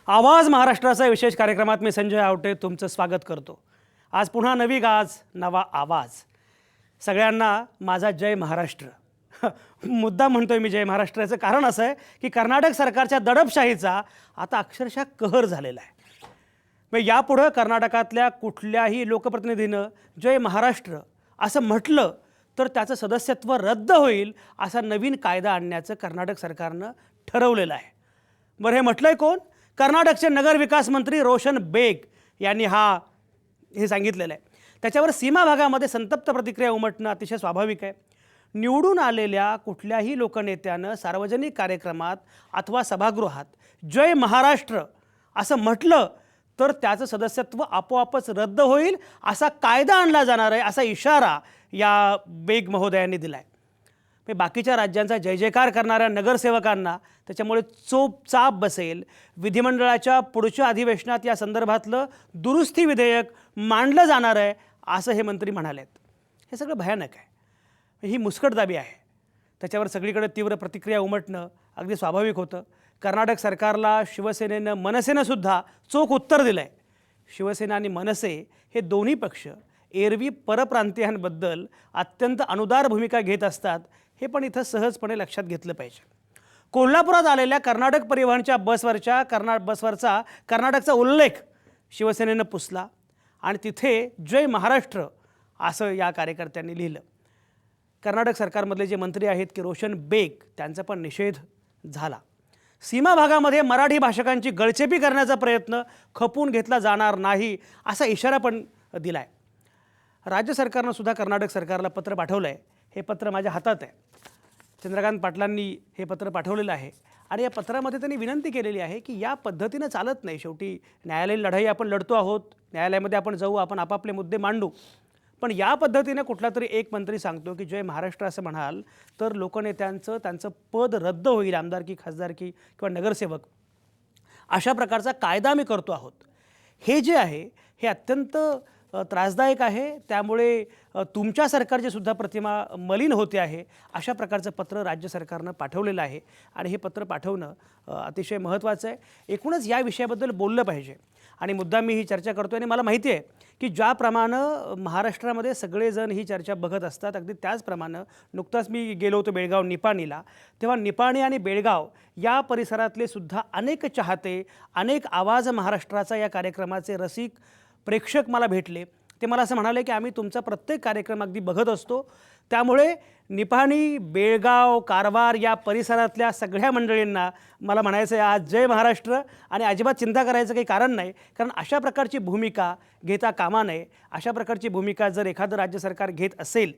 आवाज महाराष्ट्राचा विशेष कार्यक्रमात मी संजय आवटे तुमचं स्वागत करतो। आज पुन्हा नवी गाज नवा आवाज। सगळ्यांना माझा जय महाराष्ट्र। मुद्दा म्हणतोय मी जय महाराष्ट्राचं कारण असं आहे की कर्नाटक सरकारच्या दडपशाहीचा आता अक्षरशः कहर झालेला आहे। मग यापुढे कर्नाटकातल्या कुठल्याही लोकप्रतिनिधीनं जय महाराष्ट्र असं म्हटलं तर त्याचं सदस्यत्व रद्द होईल असा नवीन कायदा आणण्याचं कर्नाटक सरकारनं ठरवलेलं आहे। बरं, हे म्हटलंय कोण? कर्नाटकचे नगर विकास मंत्री रोशन बेग यांनी हे सांगितलेलं आहे। त्याच्यावर सीमा भागामध्ये संतप्त प्रतिक्रिया उमटणं अतिशय स्वाभाविक आहे। निवडून आलेल्या कुठल्याही लोकनेत्यानं सार्वजनिक कार्यक्रमात अथवा सभागृहात जय महाराष्ट्र असं म्हटलं तर त्याचं सदस्यत्व आपोआपच रद्द होईल असा कायदा आणला जाणार आहे असा इशारा या बेग महोदयांनी दिला आहे। बाकीच्या राज्यांचा जय जयकार करणाऱ्या नगरसेवकांना त्याच्यामुळे चाप बसेल। विधिमंडळाच्या पुढच्या अधिवेशनात या संदर्भातलं दुरुस्ती विधेयक मांडलं जाणार आहे असं हे मंत्री म्हणालेत। हे सगळं भयानक आहे, ही मुस्कटदाबी आहे। त्याच्यावर सगळीकडे तीव्र प्रतिक्रिया उमटणं अगदी स्वाभाविक होतं। कर्नाटक सरकारला शिवसेनेनं मनसेनं सुद्धा चोख उत्तर दिलं आहे। शिवसेना आणि मनसे हे दोन्ही पक्ष एरवी परप्रांतीयांबद्दल अत्यंत अनुदार भूमिका घेत असतात, हे पण इथं सहजपणे लक्षात घेतलं पाहिजे। कोल्हापुरात आलेल्या कर्नाटक परिवहनच्या बसवरचा कर्नाटकचा उल्लेख शिवसेनेनं पुसला आणि तिथे जय महाराष्ट्र असं या कार्यकर्त्यांनी लिहिलं। कर्नाटक सरकारमधले जे मंत्री आहेत की रोशन बेग त्यांचा पण निषेध झाला। सीमा भागामध्ये मराठी भाषकांची गळचेपी करण्याचा प्रयत्न खपून घेतला जाणार नाही असा इशारा पण दिला आहे। राज्य सरकारनं सुद्धा कर्नाटक सरकारला पत्र पाठवलं आहे। हे पत्र माझ्या हातात आहे। चंद्रकांत पाटलांनी हे पत्र पाठवलेलं आहे आणि या पत्रामध्ये त्यांनी विनंती केलेली आहे की या पद्धतीनं चालत नाही। शेवटी न्यायालयीन लढाई आपण लढतो आहोत, न्यायालयामध्ये आपण जाऊ, आपण आपापले मुद्दे मांडू, पण या पद्धतीने कुठला तरी एक मंत्री सांगतो की जय महाराष्ट्र असं म्हणाल तर लोकनेत्यांचं त्यांचं पद रद्द होईल, आमदारकी, खासदारकी किंवा नगरसेवक, अशा प्रकारचा कायदा आम्ही करतो आहोत। हे जे आहे हे अत्यंत त्रासदायक आहे। त्यामुळे तुमच्या सरकारची सुद्धा प्रतिमा मलिन होते आहे अशा प्रकारचं पत्र राज्य सरकारनं पाठवलेलं आहे आणि हे पत्र पाठवणं अतिशय महत्त्वाचं आहे। एकूणच या विषयाबद्दल बोललं पाहिजे आणि मुद्दा मी ही चर्चा करतो आणि मला माहिती आहे की ज्याप्रमाणे महाराष्ट्रामध्ये सगळेजण ही चर्चा बघत असतात, अगदी त्याचप्रमाणे नुकताच मी गेलो होतो बेळगाव निपाणीला, तेव्हा निपाणी आणि बेळगाव या परिसरातले सुद्धा अनेक चाहते, अनेक आवाज महाराष्ट्राचा या कार्यक्रमाचे रसिक प्रेक्षक मला भेटले। ते मला असं म्हणाले की आम्ही तुमचा प्रत्येक कार्यक्रम अगदी बघत असतो। त्यामुळे निपाणी, बेळगाव, कारवार या परिसरातल्या सगळ्या मंडळींना मला म्हणायचं आहे आज जय महाराष्ट्र आणि अजिबात चिंता करायचं काही कारण नाही, कारण अशा प्रकारची भूमिका घेता कामा नये। अशा प्रकारची भूमिका जर एखादं राज्य सरकार घेत असेल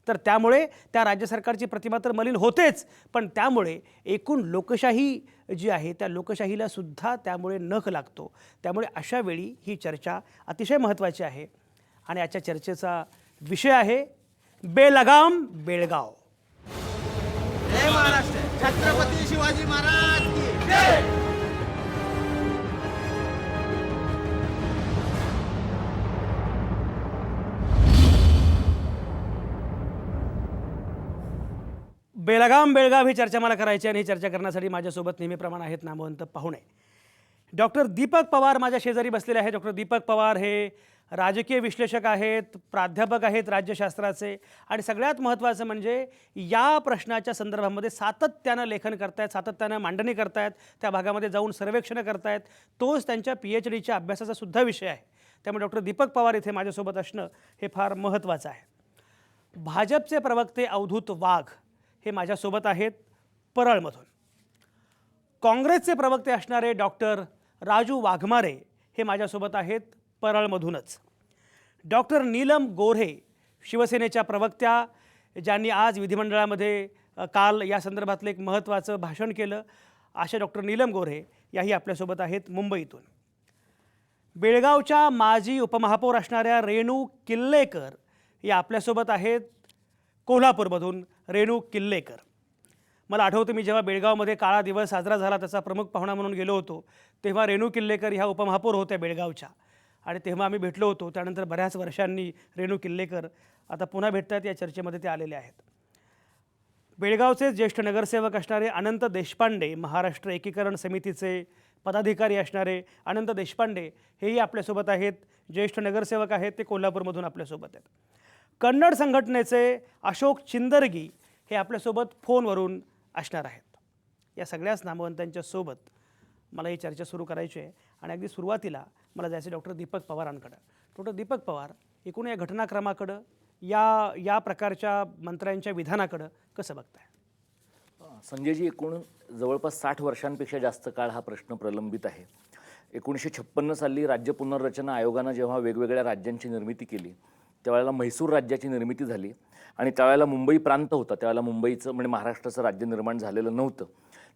तर त्यामुळे त्या राज्य सरकारची प्रतिमा तर मलिन होतेच, पण त्यामुळे एकूण लोकशाही जी आहे त्या लोकशाहीला सुद्धा त्यामुळे नख लागतो। त्यामुळे अशा वेळी ही चर्चा अतिशय महत्त्वाची आहे आणि आजच्या चर्चेचा विषय आहे बेलगाम बेळगाव। जय महाराष्ट्र, छत्रपती शिवाजी महाराज की जय। बेलगाम बेळगाव ही चर्चा मला करायची आणि ही चर्चा करण्यासाठी माझ्यासोबत नेहमीप्रमाणे आहेत नामवंत पाहुणे। डॉक्टर दीपक पवार माझ्या शेजारी बसलेले आहेत। डॉक्टर दीपक पवार हे राजकीय विश्लेषक आहेत, प्राध्यापक आहेत राज्यशास्त्राचे आणि सगळ्यात महत्त्वाचं म्हणजे या प्रश्नाच्या संदर्भामध्ये सातत्यानं लेखन करतायत, सातत्यानं मांडणी करतायत, त्या भागामध्ये जाऊन सर्वेक्षणं करतायत। तोच त्यांच्या PhDच्या अभ्यासाचा सुद्धा विषय आहे। त्यामुळे डॉक्टर दीपक पवार इथे माझ्यासोबत असणं हे फार महत्त्वाचं आहे। भाजपचे प्रवक्ते अवधूत वाघ हे माझ्यासोबत आहेत परळमधून। काँग्रेसचे प्रवक्ते असणारे डॉक्टर राजू वाघमारे हे माझ्यासोबत आहेत परळमधूनच। डॉक्टर नीलम गोऱ्हे शिवसेनेच्या प्रवक्त्या, ज्यांनी आज विधिमंडळामध्ये काल या संदर्भातलं एक महत्त्वाचं भाषण केलं, अशा डॉक्टर नीलम गोऱ्हे याही आपल्यासोबत आहेत मुंबईतून। बेळगावच्या माजी उपमहापौर असणाऱ्या रेणू किल्लेकर या आपल्यासोबत आहेत कोल्हापूरमधून। रेणू किल्लेकर, मला आठवतं मी जेव्हा बेळगावमध्ये काळा दिवस साजरा झाला त्याचा प्रमुख पाहुणा म्हणून गेलो होतो तेव्हा रेणू किल्लेकर ह्या उपमहापौर होत्या बेळगावच्या आणि तेव्हा आम्ही भेटलो होतो। त्यानंतर बऱ्याच वर्षांनी रेणू किल्लेकर आता पुन्हा भेटतात, या चर्चेमध्ये ते आलेले आहेत। बेळगावचे ज्येष्ठ नगरसेवक असणारे अनंत देशपांडे महाराष्ट्र एकीकरण समितीचे पदाधिकारी असणारे अनंत देशपांडे हेही आपल्यासोबत आहेत, ज्येष्ठ नगरसेवक आहेत, ते कोल्हापूरमधून आपल्यासोबत आहेत. कन्नड संघटनेचे अशोक चिंदरगी हे आपल्यासोबत फोनवरून असणार आहेत. या सगळ्याच नामवंतांच्या सोबत मला ही चर्चा सुरू करायची आहे आणि अगदी सुरुवातीला मला जायचं डॉक्टर दीपक पवारांकडं. डॉक्टर दीपक पवार, एकूण या घटनाक्रमाकडं या प्रकारच्या मंत्र्यांच्या विधानाकडं कसं बघताय? संजयजी, एकूण जवळपास 60 वर्षांपेक्षा जास्त काळ हा प्रश्न प्रलंबित आहे. 1956 साली राज्य पुनर्रचना आयोगानं जेव्हा वेगवेगळ्या राज्यांची निर्मिती केली त्यावेळेला म्हैसूर राज्याची निर्मिती झाली आणि त्यावेळेला मुंबई प्रांत होता. त्यावेळेला मुंबईचं म्हणजे महाराष्ट्राचं राज्य निर्माण झालेलं नव्हतं.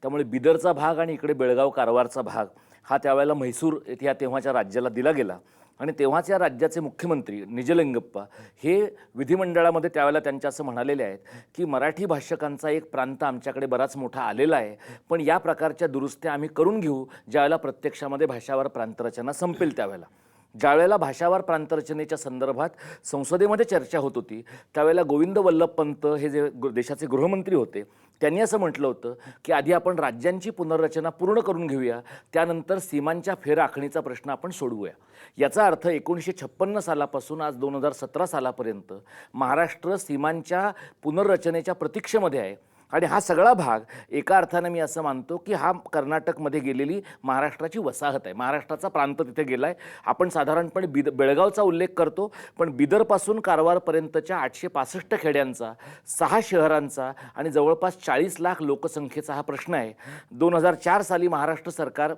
त्यामुळे बिदरचा भाग आणि इकडे बेळगाव कारवारचा भाग हा त्यावेळेला म्हैसूर या तेव्हाच्या राज्याला दिला गेला आणि तेव्हाच या राज्याचे मुख्यमंत्री निजलिंगप्पा हे विधिमंडळामध्ये त्यावेळेला त्यांच्या असं म्हणालेले आहेत की मराठी भाषकांचा एक प्रांत आमच्याकडे बराच मोठा आलेला आहे, पण या प्रकारच्या दुरुस्त्या आम्ही करून घेऊ ज्यावेळेला प्रत्यक्षामध्ये भाषावार प्रांतरचना संपेल. त्यावेळेला ज्यावेळेला भाषावार प्रांतरचनेच्या संदर्भात संसदेमध्ये चर्चा होत होती त्यावेळेला गोविंद वल्लभ पंत हे जे देशाचे गृहमंत्री होते त्यांनी असं म्हटलं होतं की आधी आपण राज्यांची पुनर्रचना पूर्ण करून घेऊया, त्यानंतर सीमांच्या फेरआखणीचा प्रश्न आपण सोडवूया. याचा अर्थ 1956 सालापासून आज 2017 सालापर्यंत महाराष्ट्र सीमांच्या पुनर्रचनेच्या प्रतीक्षेमध्ये आहे आणि हा सगळा भाग एका अर्थानं मी असं मानतो की हा कर्नाटकमध्ये गेलेली महाराष्ट्राची वसाहत आहे. महाराष्ट्राचा प्रांत तिथे गेला आहे. आपण साधारणपणे बेळगावचा उल्लेख करतो, पण बिदरपासून कारवारपर्यंतच्या 865 खेड्यांचा, 6 शहरांचा आणि जवळपास 40 लाख लोकसंख्येचा हा प्रश्न आहे. 2004 साली महाराष्ट्र सरकार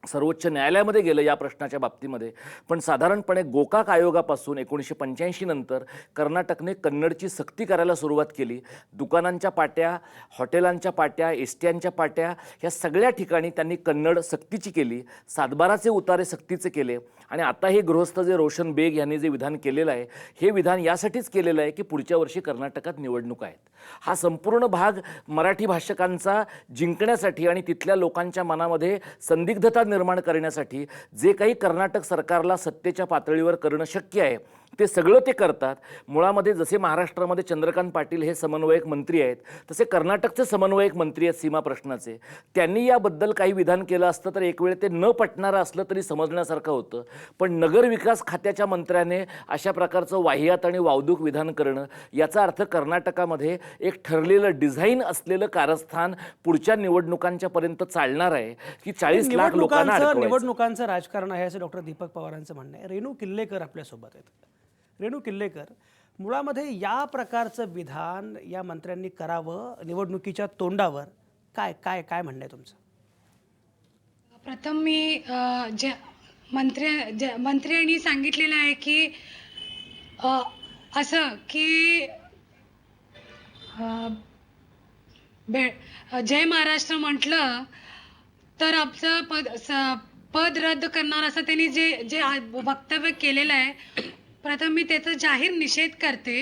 सर्वोच्च न्यायालयामध्ये गेलं या प्रश्नाच्या बाबतीमध्ये, पण साधारणपणे गोकाक आयोगापासून 1985 नंतर कर्नाटकने कन्नडची सक्ती करायला सुरुवात केली. दुकानांच्या पाट्या, हॉटेलांच्या पाट्या, एसट्यांच्या पाट्या ह्या सगळ्या ठिकाणी त्यांनी कन्नड सक्तीची केली. सातबाराचे उतारे सक्तीचे केले आणि आता हे गृहस्थ जे रोशन बेग यांनी जे विधान केलेलं आहे हे विधान यासाठीच केलेलं आहे की पुढच्या वर्षी कर्नाटकात निवडणुका आहेत. हा संपूर्ण भाग मराठी भाषकांचा जिंकण्यासाठी आणि तिथल्या लोकांच्या मनामध्ये संदिग्धता निर्माण करण्यासाठी जे काही कर्नाटक सरकारला सत्तेच्या पातळीवर करणं शक्य आहे ते सगळं ते करतात. मुळामध्ये जसे महाराष्ट्रामध्ये चंद्रकांत पाटील हे समन्वयक मंत्री आहेत तसे कर्नाटकचे समन्वयक मंत्री आहेत सीमा प्रश्नाचे. त्यांनी याबद्दल काही विधान केलं असतं तर एक वेळ ते न पटणारं असलं तरी समजण्यासारखं होतं, पण नगरविकास खात्याच्या मंत्र्याने अशा प्रकारचं वाह्यात आणि वावदूक विधान करणं याचा अर्थ कर्नाटकामध्ये एक ठरलेलं डिझाईन असलेलं कारस्थान पुढच्या निवडणुकांच्या पर्यंत चालणार आहे की 40 लाख लोकांना अडकवायचं. निवडणुकांचं राजकारण आहे असं डॉक्टर दीपक पवारांचं म्हणणं आहे. रेणू किल्लेकर आपल्यासोबत आहेत. रेणू किल्लेकर, मुळामध्ये या प्रकारचं विधान या मंत्र्यांनी करावं निवडणुकीच्या तोंडावर, काय काय काय म्हणणं आहे तुमचं? प्रथम मी मंत्र्यांनी सांगितलेलं आहे की असं की जय महाराष्ट्र म्हटलं तर आमचं पद रद्द करणार असं त्यांनी जे वक्तव्य केलेलं आहे, प्रथम मी त्याचा जाहीर निषेध करते.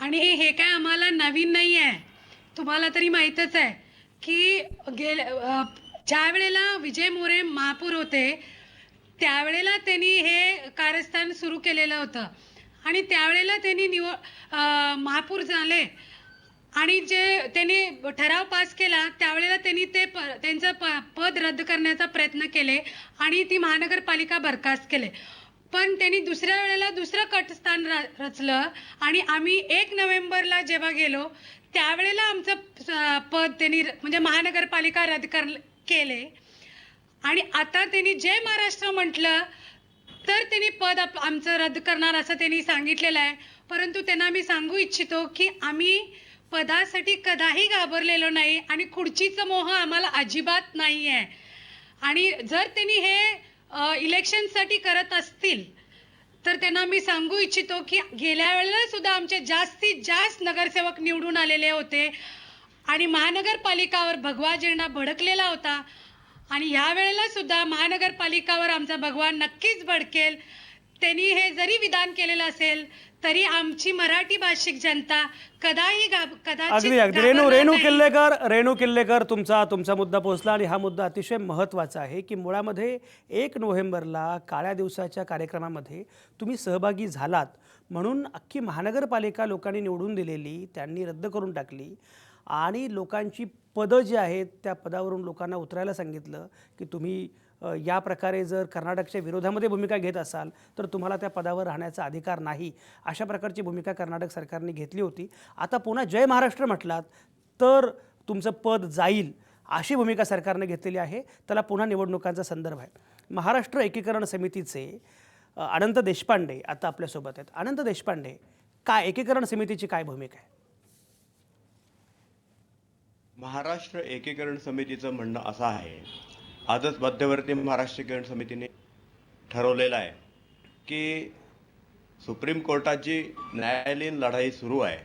आणि हे काय आम्हाला नवीन नाही आहे, तुम्हाला तरी माहीतच आहे की ज्या वेळेला विजय मोरे महापौर होते त्यावेळेला त्यांनी हे कारस्थान सुरू केलेलं होतं आणि त्यावेळेला त्यांनी महापौर झाले आणि जे त्यांनी ठराव पास केला त्यावेळेला त्यांनी त्यांचं पद रद्द करण्याचा प्रयत्न केले आणि ती महानगरपालिका बरखास्त केले. पण त्यांनी दुसऱ्या वेळेला दुसरं कटस्थान रचलं आणि आम्ही 1 नोव्हेंबरला जेव्हा गेलो त्यावेळेला आमचं पद त्यांनी म्हणजे महानगरपालिका रद्द केले आणि आता त्यांनी जय महाराष्ट्र म्हटलं तर त्यांनी पद आमचं रद्द करणार असं त्यांनी सांगितलेलं आहे. परंतु त्यांना मी सांगू इच्छितो की आम्ही पदासाठी कदाही घाबरलेलो नाही आणि खुर्चीचा मोह आम्हाला अजिबात नाही आहे. आणि जर त्यांनी हे इलेक्शनसाठी करत असतील तर त्यांना मी सांगू इच्छितो की गेल्या वेळेला सुद्धा आमचे जास्तीत जास्त नगरसेवक निवडून आलेले होते आणि महानगरपालिकावर भगवा झेंडा भडकलेला होता आणि ह्या वेळेला सुद्धा महानगरपालिकावर आमचा भगवा नक्कीच भडकेल. त्यांनी हे जरी विधान केलेलं असेल तरी आमची मराठी भाषिक जनता अगदी अगदी रेणू किल्लेकर तुमचा मुद्दा पोहोचला आणि हा मुद्दा अतिशय महत्त्वाचा आहे की मुळामध्ये 1 नोव्हेंबरला काळ्या दिवसाच्या कार्यक्रमामध्ये तुम्ही सहभागी झालात म्हणून अख्खी महानगरपालिका लोकांनी निवडून दिलेली त्यांनी रद्द करून टाकली आणि लोकांची पदं जी आहेत त्या पदावरून लोकांना उतरायला सांगितलं की तुम्ही या प्रकारे जर कर्नाटकच्या विरोधामध्ये भूमिका घेत असाल तर तुम्हाला त्या पदावर राहण्याचा अधिकार नाही, अशा प्रकारची भूमिका कर्नाटक सरकारने घेतली होती. आता पुन्हा जय महाराष्ट्र म्हटलात तर तुमचं पद जाईल अशी भूमिका सरकारने घेतलेली आहे. त्याला पुन्हा निवडणुकांचा संदर्भ आहे. महाराष्ट्र एकीकरण समितीचे अनंत देशपांडे आता आपल्यासोबत आहेत. अनंत देशपांडे, काय एकीकरण समितीची काय भूमिका आहे? महाराष्ट्र एकीकरण समितीचं म्हणणं असं आहे, आजच मध्यवर्ती महाराष्ट्र एकीकरण समितीने ठरवलेलं आहे की सुप्रीम कोर्टाची न्यायालयीन लढाई सुरू आहे.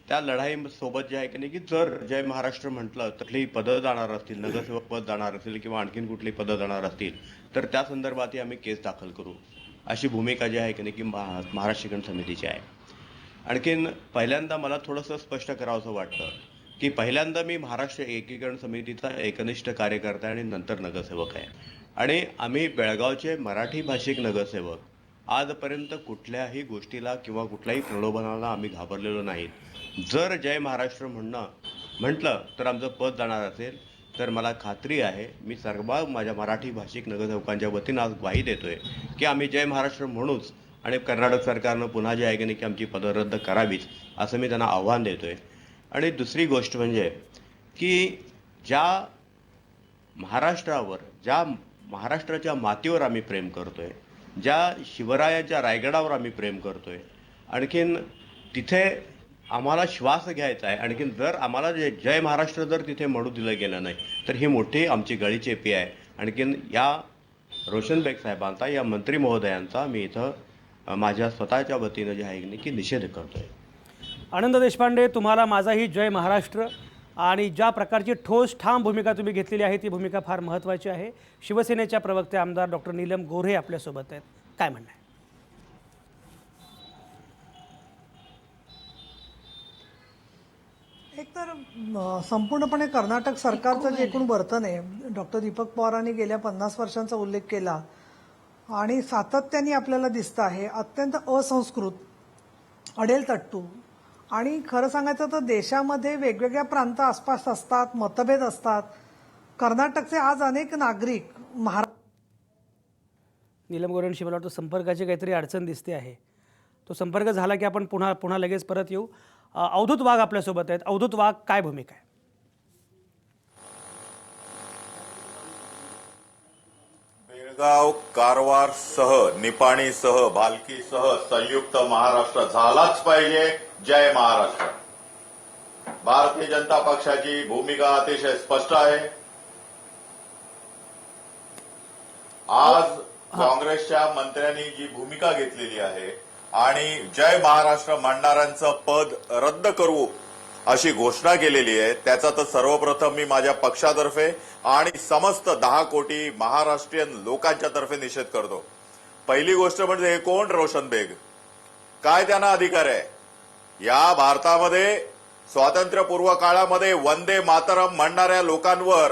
त्या लढाईसोबत जे आहे की नाही की जर जय महाराष्ट्र म्हटलं तर कुठलीही पदं जाणार असतील, नगरसेवक पद जाणार असतील किंवा आणखीन कुठली पदं जाणार असतील तर त्या संदर्भातही आम्ही केस दाखल करू, अशी भूमिका जी आहे की नाही की महाराष्ट्र एकीकरण समितीची आहे. आणखीन पहिल्यांदा मला थोडंसं स्पष्ट करावंसं वाटतं की पहिल्यांदा मी महाराष्ट्र एकीकरण समितीचा एकनिष्ठ कार्यकर्ता आणि नंतर नगरसेवक आहे. आणि आम्ही बेळगावचे मराठी भाषिक नगरसेवक आजपर्यंत कुठल्याही गोष्टीला किंवा कुठल्याही प्रलोभनाला आम्ही घाबरलेलो नाहीत. जर जय महाराष्ट्र म्हटलं तर आमचं पद जाणार असेल तर मला खात्री आहे, मी सर्व माझ्या मराठी भाषिक नगरसेवकांच्या वतीनं आज ग्वाही देतोय की आम्ही जय महाराष्ट्र म्हणूच आणि कर्नाटक सरकारनं पुन्हा जे आहे की नाही की आमची पदं रद्द करावीच असं मी त्यांना आव्हान देतोय. आणि दुसरी गोष्ट म्हणजे की ज्या महाराष्ट्राच्या मातीवर आम्ही प्रेम करतोय, ज्या शिवरायाच्या रायगडावर आम्ही प्रेम करतोय, आणखीन तिथे आम्हाला श्वास घ्यायचा आहे. आणखीन जर आम्हाला जय महाराष्ट्र जर तिथे म्हणू दिलं गेलं नाही तर ही मोठी आमची गळीचेपी आहे. आणखीन या रोशनबेग साहेबांचा, या मंत्री महोदयांचा मी इथं माझ्या स्वतःच्या वतीनं जे आहे की निषेध करतोय. आनंद देशपांडे, तुम्हाला माझाही जय महाराष्ट्र. आणि ज्या प्रकारची ठोस ठाम भूमिका तुम्ही घेतलेली आहे ती भूमिका फार महत्त्वाची आहे. शिवसेनेच्या प्रवक्ते आमदार डॉक्टर नीलम गोऱ्हे आपल्यासोबत आहेत. काय म्हणणं आहे? एकतर संपूर्णपणे कर्नाटक सरकारचं जे एकूण वर्तन आहे, डॉक्टर दीपक पवारांनी गेल्या 50 वर्षांचा उल्लेख केला आणि सातत्याने आपल्याला दिसतं आहे अत्यंत असंस्कृत, अडेलतट्टू. आणि खरं सांगायचं तर देशामध्ये वेगवेगळ्या प्रांत आसपास असतात, मतभेद असतात. कर्नाटकचे आज अनेक नागरिक नीलम गोऱ्हेंशी मला वाटतं संपर्काची काहीतरी अडचण दिसते आहे. तो संपर्क झाला की आपण पुन्हा लगेच परत येऊ. अवधूत वाघ आपल्यासोबत आहेत. अवधूत वाघ, काय भूमिका आहे? बेळगाव, कारवारसह, निपाणीसह, भालकीसह संयुक्त महाराष्ट्र झालाच पाहिजे. जय महाराष्ट्र. भारतीय जनता पक्षाची भूमिका अतिशय स्पष्ट आहे. आज काँग्रेसच्या मंत्र्यांनी जी भूमिका घेतलेली आहे आणि जय महाराष्ट्र म्हणणाऱ्यांचं पद रद्द करू अशी घोषणा केलेली आहे, त्याचा तर सर्वप्रथम मी माझ्या पक्षातर्फे आणि समस्त 10 कोटी महाराष्ट्रीयन लोकांच्या तर्फे निषेध करतो. पहिली गोष्ट म्हणजे हे कोण रोशन बेग, काय त्यांना अधिकार आहे? या भारतामध्ये स्वातंत्र्यपूर्व काळामध्ये वंदे मातरम म्हणणाऱ्या लोकांवर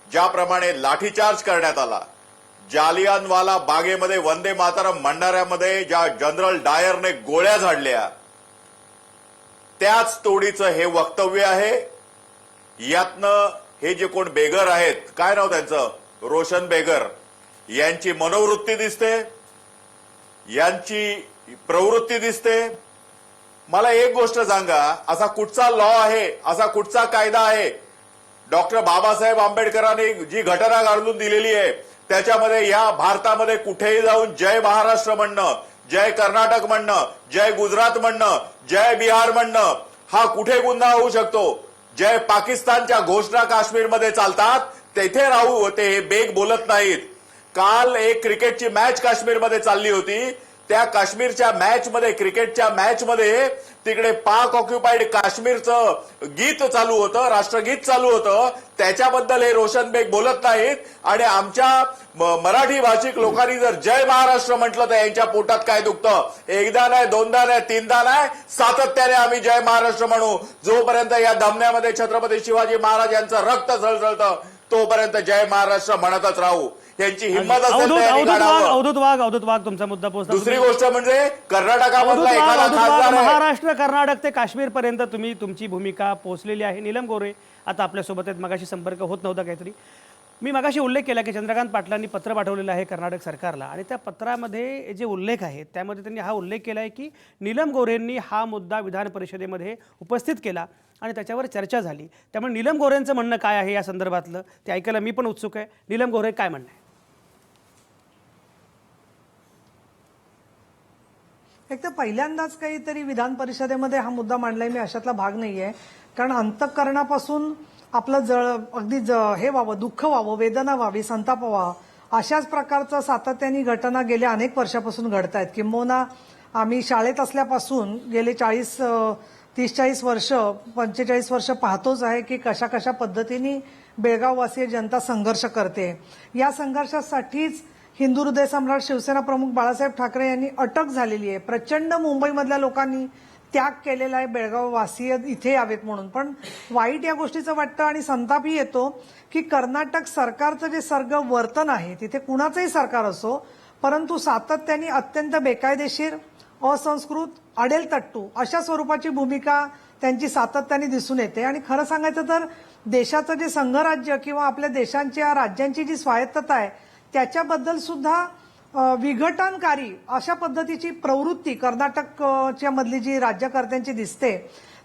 ज्याप्रमाणे लाठीचार्ज करण्यात आला, जालियनवाला बागेमध्ये वंदे मातरम म्हणणाऱ्यामध्ये ज्या जनरल डायरने गोळ्या झाडल्या, त्याच तोडीचं हे वक्तव्य आहे. यातनं हे जे कोण बेगर आहेत, काय नाव त्यांचं, रोशन बेगर, यांची मनोवृत्ती दिसते, यांची प्रवृत्ती दिसते. मला एक गोष्ट सांगा, असा कुठचा लॉ आहे, असा कुठचा कायदा आहे, डॉक्टर बाबासाहेब आंबेडकरांनी जी घटना घालून दिलेली आहे त्याच्यामध्ये या भारतामध्ये कुठेही जाऊन जय महाराष्ट्र म्हणणं, जय कर्नाटक म्हणणं, जय गुजरात म्हणणं, जय बिहार म्हणणं हा कुठे गुन्हा होऊ शकतो? जय पाकिस्तानच्या घोषणा काश्मीरमध्ये चालतात, तेथे राहू ते हे बेग बोलत नाहीत. काल एक क्रिकेटची मॅच काश्मीरमध्ये चालली होती, त्या काश्मीरच्या मॅचमध्ये, क्रिकेटच्या मॅचमध्ये तिकडे पाक ऑक्युपाईड काश्मीरचं गीत चालू होतं, राष्ट्रगीत चालू होतं, त्याच्याबद्दल हे रोशन बेग बोलत नाहीत. आणि आमच्या मराठी भाषिक लोकांनी जर जय महाराष्ट्र म्हटलं तर यांच्या पोटात काय दुखतं? एकदा नाही, दोनदा नाही, तीनदा नाही, सातत्याने आम्ही जय महाराष्ट्र म्हणू. जोपर्यंत या धमन्यामध्ये छत्रपती शिवाजी महाराज यांचं रक्त झळझळतं तोपर्यंत जय महाराष्ट्र म्हणतच राहू. यांची हिंमत असेल अवधूत तर यांनी अवधूत वाघ काढावं. अवधूत वाघ तुमचा मुद्दा पोहोचला. दुसरी गोष्ट म्हणजे अवधूत कर्नाटकामधला वाघ, एखादा अवधूत वाघ, खासदार आहे. महाराष्ट्र कर्नाटक ते काश्मीर पर्यंत तुम्ही तुमची भूमिका पोहोचलेली आहे. नीलम गोरे आता आपल्यासोबत आहेत. मगाशी संपर्क होत नव्हता काहीतरी. मी मगाशी उल्लेख केला की चंद्रकांत पाटलांनी पत्र पाठवलेलं आहे कर्नाटक सरकारला आणि त्या पत्रामध्ये जे उल्लेख आहेत त्यामध्ये त्यांनी हा उल्लेख केला आहे की नीलम गोरेंनी हा मुद्दा विधान परिषदेमध्ये उपस्थित केला आणि त्याच्यावर चर्चा झाली. त्यामुळे नीलम गोरेंचं म्हणणं काय आहे या संदर्भातलं ते ऐकायला मी पण उत्सुक आहे. नीलम गोरे काय म्हणणं आहे? एक तर पहिल्यांदाच काहीतरी विधान परिषदेमध्ये हा मुद्दा मांडलाय मी अशातला भाग नाहीये. कारण अंतःकरणापासून आपलं अगदी हे व्हावं, दुःख व्हावं, वेदना व्हावी, संताप व्हावा अशाच प्रकारचं सातत्याने घटना गेल्या अनेक वर्षापासून घडत आहेत. किंबहुना आम्ही शाळेत असल्यापासून गेले 30-40 वर्ष 45 वर्ष पाहतोच आहे की कशा कशा पद्धतीने बेळगाववासीय जनता संघर्ष करते. या संघर्षासाठीच हिंदू हृदय सम्राट शिवसेना प्रमुख बाळासाहेब ठाकरे यांनी अटक झालेली आहे. प्रचंड मुंबईमधल्या लोकांनी त्याग केलेला आहे बेळगाव वासीय इथे यावेत म्हणून. पण वाईट या गोष्टीचं वाटतं आणि संतापही येतो की कर्नाटक सरकारचं जे सगळं वर्तन आहे तिथे कुणाचंही सरकार असो परंतु सातत्याने अत्यंत बेकायदेशीर, असंस्कृत, अडेलतट्टू अशा स्वरूपाची भूमिका त्यांची सातत्याने दिसून येते. आणि खरं सांगायचं तर देशाचं जे संघराज्य किंवा आपल्या देशांच्या राज्यांची जी स्वायत्तता आहे त्याच्याबद्दल सुद्धा विघटनकारी अशा पद्धतीची प्रवृत्ती कर्नाटकच्या मधली जी राज्यकर्त्यांची दिसते.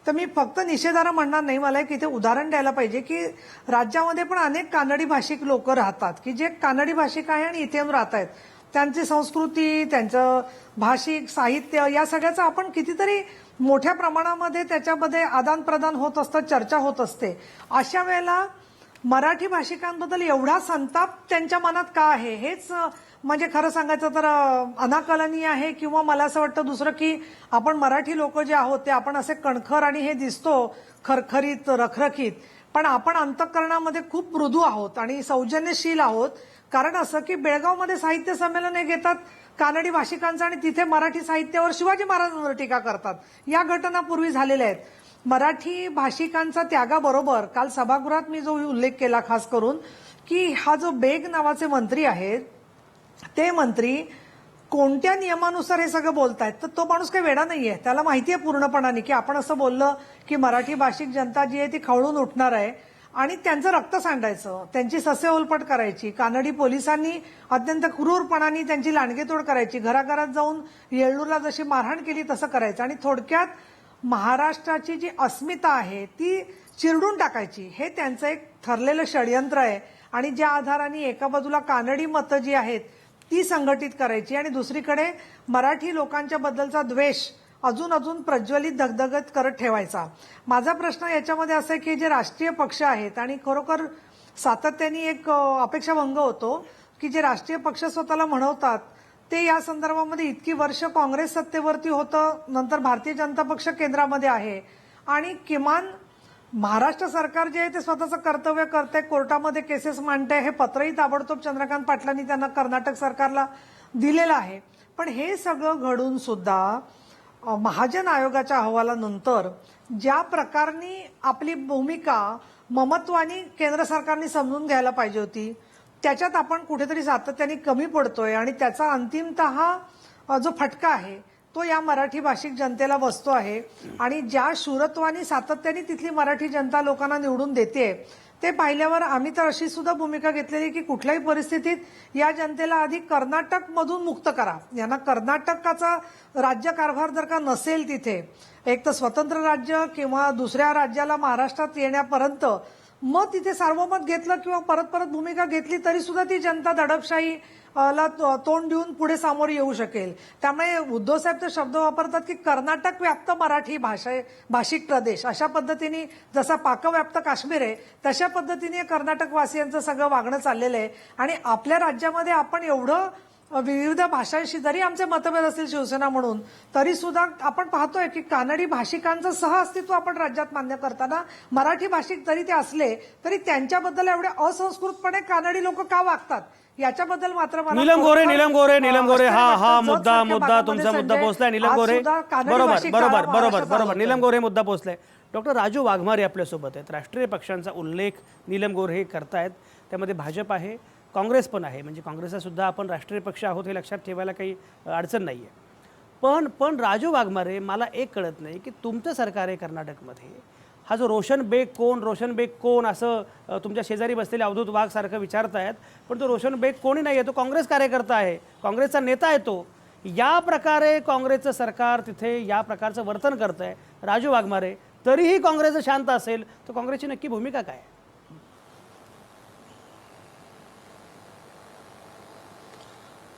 तर मी फक्त निषेधार्ह म्हणणार नाही, मला एक इथे उदाहरण द्यायला पाहिजे की राज्यामध्ये पण अनेक कानडी भाषिक लोक राहतात की जे कानडी भाषिक आहे आणि इथे येऊन राहत आहेत. त्यांची संस्कृती, त्यांचं भाषिक साहित्य या सगळ्याचं आपण कितीतरी मोठ्या प्रमाणामध्ये त्याच्यामध्ये आदान प्रदान होत असतं, चर्चा होत असते. अशा वेळेला मराठी भाषिकांबद्दल एवढा संताप त्यांच्या मनात का आहे हेच म्हणजे खरं सांगायचं तर अनाकलनीय आहे. किंवा मला असं वाटतं दुसरं की आपण मराठी लोक जे आहोत ते आपण असे कणखर आणि हे दिसतो खरखरीत रखरखीत, पण आपण अंतःकरणामध्ये खूप मृदू आहोत आणि सौजन्यशील आहोत. कारण असं की बेळगावमध्ये साहित्य संमेलन हे घेतात कानडी भाषिकांचं आणि तिथे मराठी साहित्यावर शिवाजी महाराजांवर टीका करतात. या घटना पूर्वी झालेल्या आहेत. मराठी भाषिकांचा त्यागाबरोबर काल सभागृहात मी जो उल्लेख केला खास करून की हा जो बेग नावाचे मंत्री आहेत ते मंत्री कोणत्या नियमानुसार हे सगळं बोलतायत. तर तो माणूस काही वेडा नाहीये, त्याला माहिती आहे पूर्णपणाने की आपण असं बोललं की मराठी भाषिक जनता जी आहे ती खवळून उठणार आहे आणि त्यांचं रक्त सांडायचं, त्यांची ससेहोलपट करायची. कानडी पोलिसांनी अत्यंत क्रूरपणाने त्यांची लांडगेतोड करायची, घराघरात जाऊन येळ्ळूरला जशी मारहाण केली तसं करायचं आणि थोडक्यात महाराष्ट्राची जी अस्मिता आहे ती चिरडून टाकायची. हे त्यांचं एक ठरलेलं षडयंत्र आहे आणि ज्या आधाराने एका बाजूला कानडी मतं जी आहेत ती संघटित करायची आणि दुसरीकडे मराठी लोकांच्या बद्दलचा द्वेष अजून प्रज्वलित धगधगत करत ठेवायचा. माझा प्रश्न याच्यामध्ये असा आहे की जे राष्ट्रीय पक्ष आहेत आणि खरोखर सातत्याने एक अपेक्षाभंग होतो की जे राष्ट्रीय पक्ष स्वतःला म्हणवतात ते या संदर्भामध्ये इतकी वर्ष काँग्रेस सत्तेवरती होतं, नंतर भारतीय जनता पक्ष केंद्रामध्ये आहे आणि किमान महाराष्ट्र सरकार जे आहे ते स्वतःचं कर्तव्य करतंय, कोर्टामध्ये केसेस मांडतंय. हे पत्रही ताबडतोब चंद्रकांत पाटलांनी त्यांना कर्नाटक सरकारला दिलेलं आहे. पण हे सगळं घडून सुद्धा महाजन आयोगाच्या अहवालानंतर ज्या प्रकारे आपली भूमिका ममत्वानी केंद्र सरकारने समजून घ्यायला पाहिजे होती त्याच्यात आपण कुठेतरी सातत्याने कमी पडतोय आणि त्याचा अंतिमतः जो फटका आहे तो या मराठी भाषिक जनतेला बसतो आहे. आणि ज्या शूरत्वानी सातत्याने तिथली मराठी जनता लोकांना निवडून देते ते पाहिल्यावर आम्ही तर अशी सुद्धा भूमिका घेतलेली की कुठल्याही परिस्थितीत या जनतेला आधी कर्नाटकमधून मुक्त करा. यांना कर्नाटकाचा राज्यकारभार जर का नसेल तिथे एक तर स्वतंत्र राज्य किंवा दुसऱ्या राज्याला महाराष्ट्रात येण्यापर्यंत मग तिथे सार्वमत घेतलं किंवा परत परत भूमिका घेतली तरी सुद्धा ती जनता दडपशाही ला तोंड देऊन पुढे सामोर येऊ शकेल. त्यामुळे उद्धव साहेब ते शब्द वापरतात की कर्नाटक व्याप्त मराठी भाषिक प्रदेश अशा पद्धतीने जसा पाकव्याप्त काश्मीर आहे तशा पद्धतीने कर्नाटक वासियांचं सगळं वागणं चाललेलं आहे. आणि आपल्या राज्यामध्ये आपण एवढं विविध भाषांशी जरी आमचे मतभेद असतील शिवसेना म्हणून तरी सुद्धा आपण पाहतोय की कानडी भाषिकांचं सह अस्तित्व आपण राज्यात मान्य करताना मराठी भाषिक जरी ते असले तरी त्यांच्याबद्दल एवढ्या असंस्कृतपणे कानडी लोक का वागतात याच्याबद्दल मात्र नीलम गोरे हा मुद्दा तुमचा मुद्दा पोहोचलाय. नीलम गोरे बरोबर नीलम गोरे मुद्दा पोहोचलाय. डॉक्टर राजू वाघमारे आपल्यासोबत आहेत. राष्ट्रीय पक्षांचा उल्लेख नीलम गोरे हे करतायत. त्यामध्ये भाजप आहे, काँग्रेस पण आहे, म्हणजे काँग्रेसचा सुद्धा आपण राष्ट्रीय पक्ष आहोत हे लक्षात ठेवायला काही अडचण नाही आहे. पण राजू वाघमारे, मला एक कळत नाही की तुमचं सरकार आहे कर्नाटकमध्ये, हा जो रोशन बेग कोण असं तुमच्या शेजारी बसलेले अवधूत वाघ सारखं विचारतायत, पण तो रोशन बेग कोणी नाही आहे, तो काँग्रेस कार्यकर्ता आहे, काँग्रेसचा नेता आहे तो. या प्रकारे काँग्रेसचं सरकार तिथे या प्रकारचं वर्तन करतं आहे राजू वाघमारे, तरीही काँग्रेस शांत असेल, तर काँग्रेसची नक्की भूमिका काय आहे?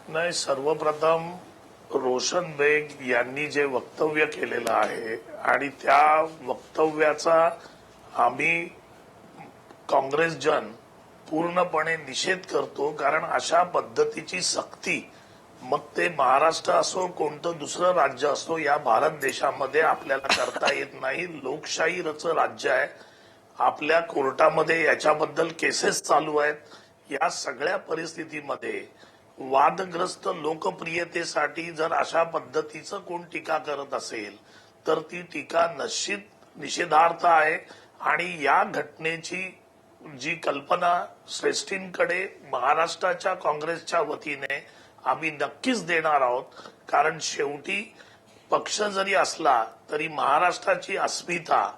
नाही, सर्वप्रथम रोशन बेग यांनी जे वक्तव्य केलेलं आहे आणि त्या वक्तव्याचा आम्ही काँग्रेसजन पूर्णपणे निषेध करतो. कारण अशा पद्धतीची सक्ती, मग ते महाराष्ट्र असो कोणतं दुसरं राज्य असो, या भारत देशामध्ये आपल्याला करता येत नाही. लोकशाहीचं राज्य आहे. आपल्या कोर्टामध्ये याच्याबद्दल केसेस चालू आहेत. या सगळ्या परिस्थितीमध्ये वादग्रस्त लोकप्रियतेसाठी जर अशा पद्धतीचं कोण टीका करत असेल तर ती टीका निश्चित निषेधार्थ आहे. आणि या घटनेची जी कल्पना श्रेष्ठींकडे महाराष्ट्राच्या काँग्रेसच्या वतीने आम्ही नक्कीच देणार आहोत. कारण शेवटी पक्ष जरी असला तरी महाराष्ट्राची अस्मिता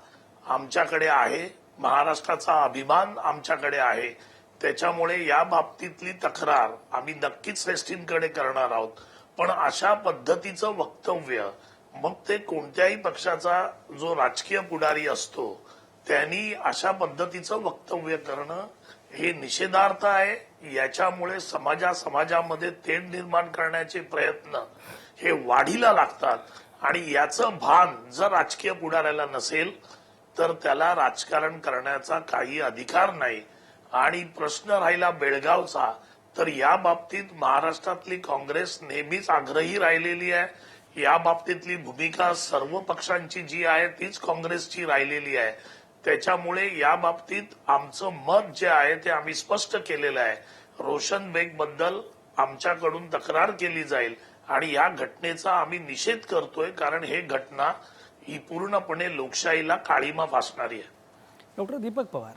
आमच्याकडे आहे, महाराष्ट्राचा अभिमान आमच्याकडे आहे. त्याच्यामुळे या बाबतीतली तक्रार आम्ही नक्कीच श्रेष्ठींकडे करणार आहोत. पण अशा पद्धतीचं वक्तव्य, मग ते कोणत्याही पक्षाचा जो राजकीय पुढारी असतो त्यांनी अशा पद्धतीचं वक्तव्य करणं हे निषेधार्थ आहे. याच्यामुळे समाजामध्ये तेढ निर्माण करण्याचे प्रयत्न हे वाढीला लागतात. आणि याचं भान जर राजकीय पुढाऱ्याला नसेल तर त्याला राजकारण करण्याचा काही अधिकार नाही. आणि प्रश्न राहिला बेळगावचा, तर या बाबतीत महाराष्ट्रातली काँग्रेस नेहमीच आग्रही राहिलेली आहे. या बाबतीतली भूमिका सर्व पक्षांची जी आहे तीच काँग्रेसची राहिलेली आहे. त्याच्यामुळे या बाबतीत आमचं मत जे आहे ते आम्ही स्पष्ट केलेलं आहे. रोशन बेग बद्दल आमच्याकडून तक्रार केली जाईल आणि या घटनेचा आम्ही निषेध करतोय. कारण हे घटना ही पूर्णपणे लोकशाहीला काळीमा फासणारी आहे. डॉक्टर दीपक पवार,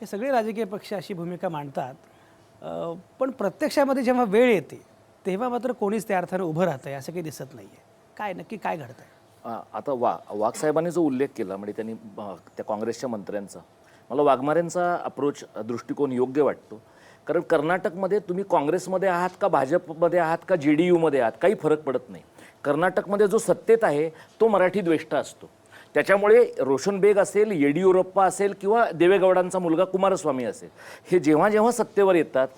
हे सगळे राजकीय पक्ष अशी भूमिका मांडतात, पण प्रत्यक्षामध्ये जेव्हा वेळ येते तेव्हा मात्र कोणीच त्या अर्थानं उभं राहतंय असं काही दिसत नाही आहे. काय नक्की काय घडतंय? आता वाघ साहेबांनी जो उल्लेख केला, म्हणजे त्यांनी त्या काँग्रेसच्या मंत्र्यांचा, मला वाघमारेंचा अप्रोच दृष्टिकोन योग्य वाटतो. कारण कर्नाटकमध्ये तुम्ही काँग्रेसमध्ये आहात का भाजपमध्ये आहात का JDUमध्ये आहात, काही फरक पडत नाही. कर्नाटकमध्ये जो सत्तेत आहे तो मराठी द्वेष्टा असतो. त्याच्यामुळे रोशन बेग असेल, येडियुरप्पा असेल किंवा देवेगौडांचा मुलगा कुमारस्वामी असेल, हे जेव्हा जेव्हा सत्तेवर येतात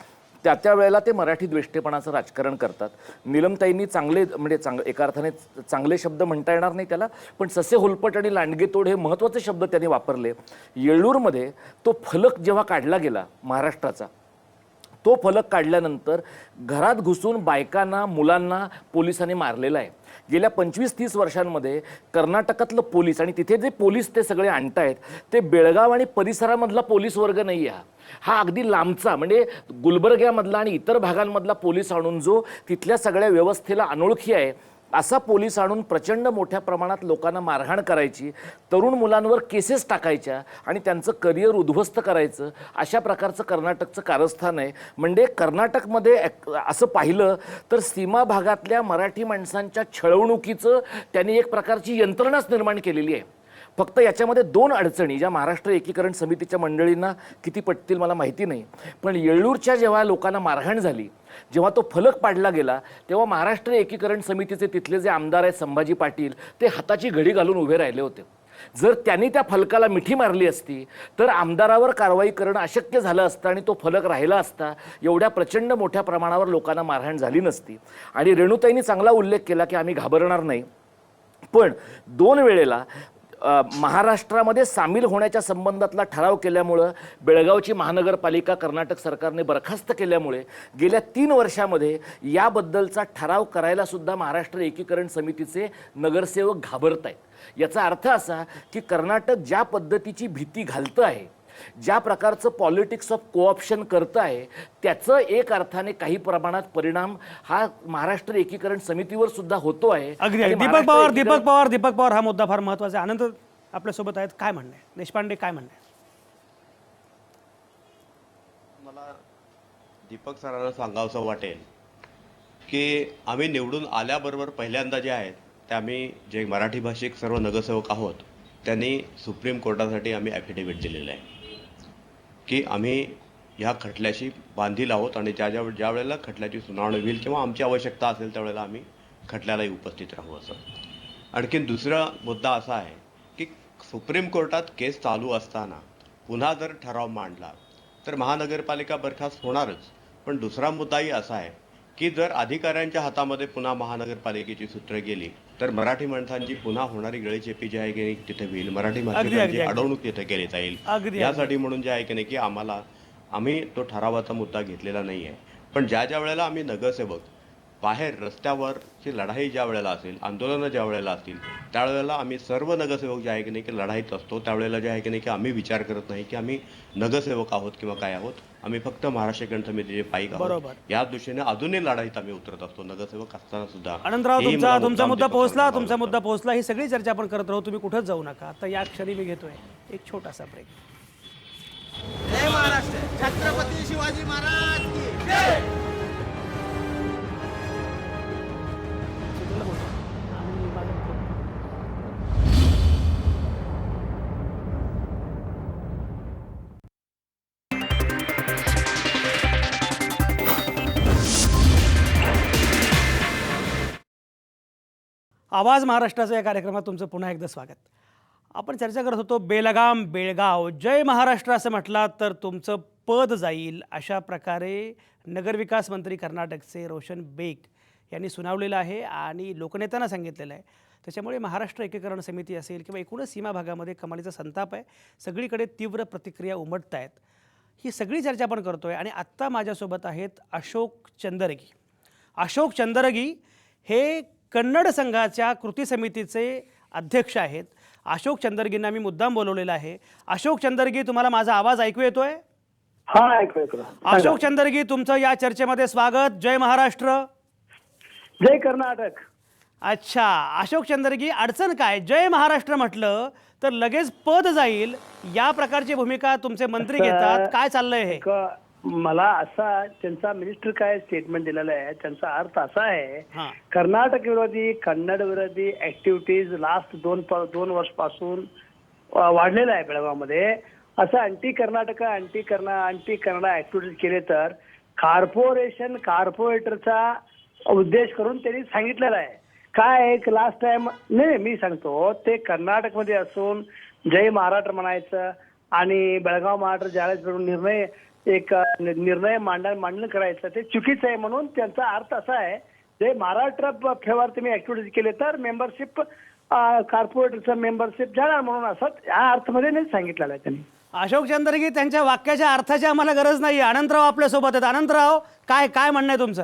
त्या वेळेला ते मराठी द्वेष्टेपणाचं राजकारण करतात. नीलमताईंनी एका अर्थाने चांगले शब्द म्हणता येणार नाही त्याला, पण ससे होलपट आणि लांडगेतोड हे महत्त्वाचे शब्द त्यांनी वापरले. येळ्ळूरमध्ये तो फलक जेव्हा काढला गेला महाराष्ट्राचा, तो फलक काढल्यानंतर घरात घुसून बायकांना मुलांना पोलिसांनी मारलेला आहे. गेल्या 25-30 वर्षांमध्ये कर्नाटकातलं पोलीस, आणि तिथे जे पोलीस ते सगळे आणतायत ते बेळगाव आणि परिसरामधला पोलीस वर्ग नाही आहे. हा अगदी लांबचा, म्हणजे गुलबर्ग्यामधला आणि इतर भागांमधला पोलीस आणून जो तिथल्या सगळ्या व्यवस्थेला अनोळखी आहे असा पोलीस आणून प्रचंड मोठ्या प्रमाणात लोकांना मारहाण करायची, तरुण मुलांवर केसेस टाकायच्या आणि त्यांचं करिअर उद्ध्वस्त करायचं, अशा प्रकारचं कर्नाटकचं कारस्थान आहे. म्हणजे कर्नाटकमध्ये असं पाहिलं तर सीमा भागातल्या मराठी माणसांच्या छळवणुकीचं त्यांनी एक प्रकारची यंत्रणाच निर्माण केलेली आहे. फक्त याच्यामध्ये 2 अडचणी ज्या महाराष्ट्र एकीकरण समितीच्या मंडळींना किती पटतील मला माहिती नाही, पण येळ्ळूरच्या जेव्हा लोकांना मारहाण झाली, जेव्हा तो फलक पाडला गेला, तेव्हा महाराष्ट्र एकीकरण समितीचे तिथले जे आमदार आहेत संभाजी पाटील, ते हाताची घडी घालून उभे राहिले होते. जर त्यांनी त्या फलकाला मिठी मारली असती तर आमदारावर कारवाई करणं अशक्य झालं असतं आणि तो फलक राहिला असता. एवढ्या प्रचंड मोठ्या प्रमाणावर लोकांना मारहाण झाली नसती. आणि रेणुताईंनी चांगला उल्लेख केला की आम्ही घाबरणार नाही, पण 2 वेळेला महाराष्ट्रामध्ये सामील होण्याच्या संबंधातला ठराव केल्यामुळं बेळगावची महानगरपालिका कर्नाटक सरकारने बरखास्त केल्यामुळे गेल्या 3 वर्षामध्ये याबद्दलचा ठराव करायला सुद्धा महाराष्ट्र एकीकरण समितीचे नगरसेवक घाबरत आहेत. याचा अर्थ असा की कर्नाटक ज्या पद्धतीची भीती घालतं आहे, ज्या प्रकारचं पॉलिटिक्स ऑफ कोऑप्शन करतं आहे, त्याचं एक अर्थाने काही प्रमाणात परिणाम हा महाराष्ट्र एकीकरण समितीवर सुद्धा होतो आहे. अगदी दीपक पवार हा मुद्दा फार महत्त्वाचा आहे. आनंद आपल्यासोबत आहेत, काय म्हणणं आहे? देशपांडे काय म्हणणं आहे? मला दीपक सरांना सांगावंसं वाटेल की आम्ही निवडून आल्याबरोबर पहिल्यांदा जे आहेत ते आम्ही जे मराठी भाषिक सर्व नगरसेवक आहोत त्यांनी सुप्रीम कोर्टासाठी आम्ही ॲफिडेव्हिट दिलेलं आहे की आम्ही ह्या खटल्याशी बांधील आहोत आणि ज्या वेळेला खटल्याची सुनावणी होईल किंवा आमची आवश्यकता असेल त्यावेळेला आम्ही खटल्यालाही उपस्थित राहू असं. आणखीन दुसरा मुद्दा असा आहे की सुप्रीम कोर्टात केस चालू असताना पुन्हा जर ठराव मांडला तर महानगरपालिका बरखास्त होणारच. पण दुसरा मुद्दाही असा आहे की जर अधिकाऱ्यांच्या हातामध्ये पुन्हा महानगरपालिकेची सूत्रे गेली तर मराठी माणसांची पुन्हा होणारी गळीचेपी जी आहे की नाही तिथे होईल, मराठी भाषिकांची अडवणूक तिथे केली जाईल. यासाठी म्हणून जे आहे की नाही की आम्ही तो ठरावाचा मुद्दा घेतलेला नाही आहे. पण ज्या वेळेला आम्ही नगरसेवक बाहेर रस्त्यावरची लढाई ज्या वेळेला असेल, आंदोलनं ज्या वेळेला असतील त्यावेळेला आम्ही सर्व नगरसेवक जे आहे की नाही की लढाईत असतो. त्यावेळेला जे आहे की नाही की आम्ही विचार करत नाही की आम्ही नगरसेवक आहोत किंवा काय आहोत. आम्ही फक्त महाराष्ट्र एकीकरण समितीचे पाईक आहोत. या दृष्टीने अजूनही लढाईत आम्ही उतरत असतो नगरसेवक असताना सुद्धा. अनंतराव, तुमचा मुद्दा पोहोचला. ही सगळी चर्चा आपण करत राहू, तुम्ही कुठंच जाऊ नका. आता या क्षणी मी घेतोय एक छोटासा ब्रेक. जय महाराष्ट्र, छत्रपती शिवाजी महाराज की जय. आवाज महाराष्ट्राच्या या कार्यक्रमात तुमचं पुन्हा एकदा स्वागत. आपण चर्चा करत होतो बेलगाम बेळगाव जय महाराष्ट्र असं म्हटलात तर तुमचं पद जाईल, अशा प्रकारे नगरविकास मंत्री कर्नाटकचे रोशन बेग यांनी सुनावलेलं आहे आणि लोकनेत्यांना सांगितलेलं आहे. त्याच्यामुळे महाराष्ट्र एकीकरण समिती असेल किंवा एकूणच सीमा भागामध्ये कमालीचा संताप आहे. सगळीकडे तीव्र प्रतिक्रिया उमटत आहेत. ही सगळी चर्चा आपण करतो आहे आणि आत्ता माझ्यासोबत आहेत अशोक चंदरगी. अशोक चंदरगी हे कन्नड संघाच्या कृती समितीचे अध्यक्ष आहेत. अशोक चंदरगींना मी मुद्दाम बोलवलेलं आहे. अशोक चंदरगी, तुम्हाला माझा आवाज ऐकू येतोय? हा, ऐकू येतो. अशोक चंदरगी, तुमचं या चर्चेमध्ये स्वागत. जय महाराष्ट्र. जय कर्नाटक. अच्छा अशोक चंदरगी, अडचण काय? जय महाराष्ट्र म्हटलं तर लगेच पद जाईल, या प्रकारची भूमिका तुमचे मंत्री घेतात. काय चाललंय हे? मला असा त्यांचा मिनिस्टर काय स्टेटमेंट दिलेला आहे, त्यांचा अर्थ असा आहे हां. कर्नाटक विरोधी, कन्नड विरोधी ऍक्टिव्हिटीज लास्ट दोन वर्षपासून वाढलेला आहे बेळगावमध्ये. असं अँटी कन्नड ऍक्टिव्हिटीज केले तर कॉर्पोरेटरचा उद्देश करून त्यांनी सांगितलेला आहे. काय एक लास्ट टाइम नाही, मी सांगतो, ते कर्नाटकमध्ये असून जय महाराष्ट्र म्हणायचं आणि बेळगाव महाराष्ट्र ज्यावेळेस निर्णय मांडण करायचं ते चुकीचं आहे. म्हणून त्यांचा अर्थ असा आहे, जे महाराष्ट्र फेवर तुम्ही ऍक्टिव्हिटीज केले तर मेंबरशिप, कॉर्पोरेटरचं मेंबरशिप जाणार, म्हणून असं या अर्थमध्ये नाही सांगितलेलं आहे त्यांनी. अशोक चंदरगी, त्यांच्या वाक्याच्या अर्थाची आम्हाला गरज नाही. अनंतराव आपल्यासोबत आहेत. अनंतराव, काय म्हणणं आहे तुमचं?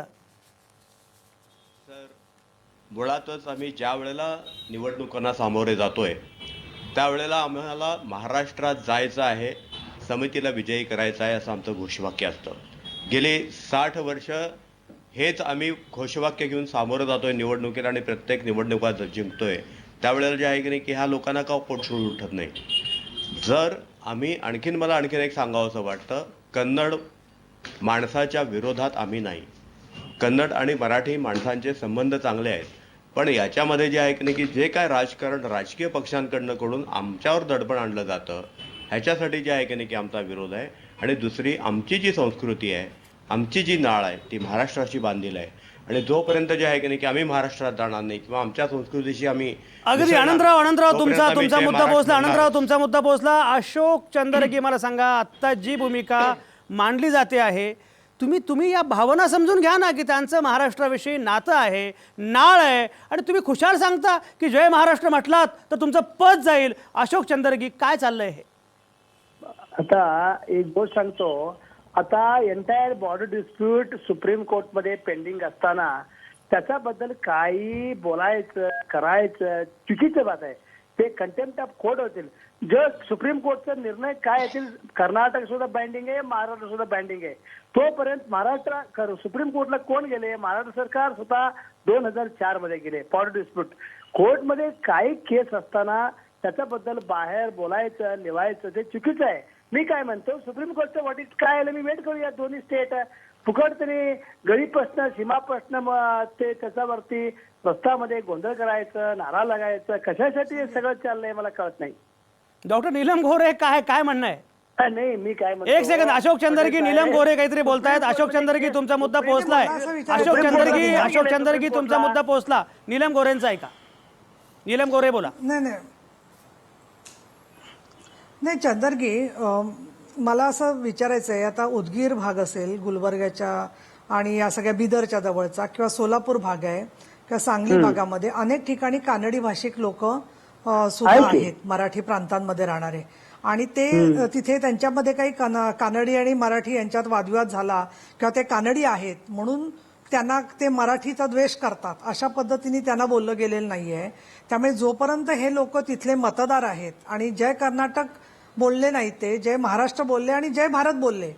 सर, मुळातच आम्ही ज्या वेळेला निवडणुकांना सामोरे जातोय त्यावेळेला आम्हाला महाराष्ट्रात जायचं आहे, समितीला विजयी करायचा आहे असं आमचं घोषवाक्य असतं. गेली 60 वर्ष हेच आम्ही घोषवाक्य घेऊन सामोरं जातोय निवडणुकीत आणि प्रत्येक निवडणुका जिंकतोय. त्यावेळेला जे आहे की नाही की ह्या लोकांना का पोट सोडून उठत नाही. जर मला आणखीन एक सांगावंसं वाटतं, कन्नड माणसाच्या विरोधात आम्ही नाही. कन्नड आणि मराठी माणसांचे संबंध चांगले आहेत. पण याच्यामध्ये जे आहे की नाही की जे काय राजकारण राजकीय पक्षांकडून आमच्यावर दडपण आणलं जातं, ह्याच्यासाठी जे आहे की नाही की आमचा विरोध आहे. आणि दुसरी, आमची जी संस्कृती आहे, आमची जी नाळ आहे ती महाराष्ट्राशी बांधील आहे आणि जोपर्यंत जे आहे की नाही की आम्ही महाराष्ट्रात जाणार नाही किंवा आमच्या संस्कृतीशी आम्ही अगदी. अनंतराव, तुमचा मुद्दा पोहोचला. अनंतराव, तुमचा मुद्दा पोहोचला. अशोक चंदरगी, मला सांगा, आत्ता जी भूमिका मांडली जाते आहे, तुम्ही या भावना समजून घ्या ना की त्यांचं महाराष्ट्राविषयी नातं आहे, नाळ आहे, आणि तुम्ही खुशाल सांगता की जय महाराष्ट्र म्हटलात तर तुमचं पद जाईल. अशोक चंदरगी, काय चाललंय हे? आता एक गोष्ट सांगतो, आता एंटायर बॉर्डर डिस्प्यूट सुप्रीम कोर्टमध्ये पेंडिंग असताना त्याच्याबद्दल काही बोलायचं करायचं चुकीचं बात आहे. ते कंटेम्प्ट ऑफ कोर्ट होतील. जर सुप्रीम कोर्टचा निर्णय काय येतील, कर्नाटक सुद्धा बाइंडिंग आहे, महाराष्ट्र सुद्धा बाइंडिंग आहे. तोपर्यंत सुप्रीम कोर्टला कोण गेले? महाराष्ट्र सरकार स्वतः 2004 मध्ये गेले. बॉर्डर डिस्प्यूट कोर्टमध्ये काही केस असताना त्याच्याबद्दल बाहेर बोलायचं लिवायचं ते चुकीचं आहे. मी काय म्हणतो, सुप्रीम कोर्टचं व्हॉट इज काय आलं, मी वेट करूया. दोन्ही स्टेट फुकट त्यांनी गरीब प्रश्न, सीमा प्रश्न ते त्याच्यावरती रस्त्यामध्ये गोंधळ करायचं, नारा लागायचं, कशासाठी हे सगळं चाललंय मला कळत नाही. डॉक्टर नीलम गोरे काय म्हणणं आहे? नाही मी काय म्हणतो, एक सेकंद, अशोक चंदरगी, नीलम गोरे काहीतरी बोलतायत. अशोक चंदरगी तुमचा मुद्दा पोहोचलाय. अशोक चंदरगी तुमचा मुद्दा पोहोचला. नीलम गोरेंचा ऐका. नीलम गोरे बोला. नाही चंदरगी, मला असं विचारायचं आहे, आता उदगीर भाग असेल गुलबर्ग्याच्या आणि या सगळ्या बिदरच्या जवळचा, किंवा सोलापूर भाग आहे किंवा सांगली भागामध्ये अनेक ठिकाणी कानडी भाषिक लोक सुद्धा आहेत, मराठी प्रांतांमध्ये राहणारे, आणि ते तिथे त्यांच्यामध्ये काही कानडी आणि मराठी यांच्यात वादविवाद झाला किंवा ते कानडी आहेत म्हणून त्यांना ते मराठीचा द्वेष करतात, अशा पद्धतीने त्यांना बोललं गेलेलं नाहीये. त्यामुळे जोपर्यंत हे लोक तिथले मतदार आहेत आणि जय कर्नाटक बोलले नाही, ते जय महाराष्ट्र बोलले आणि जय भारत बोलले,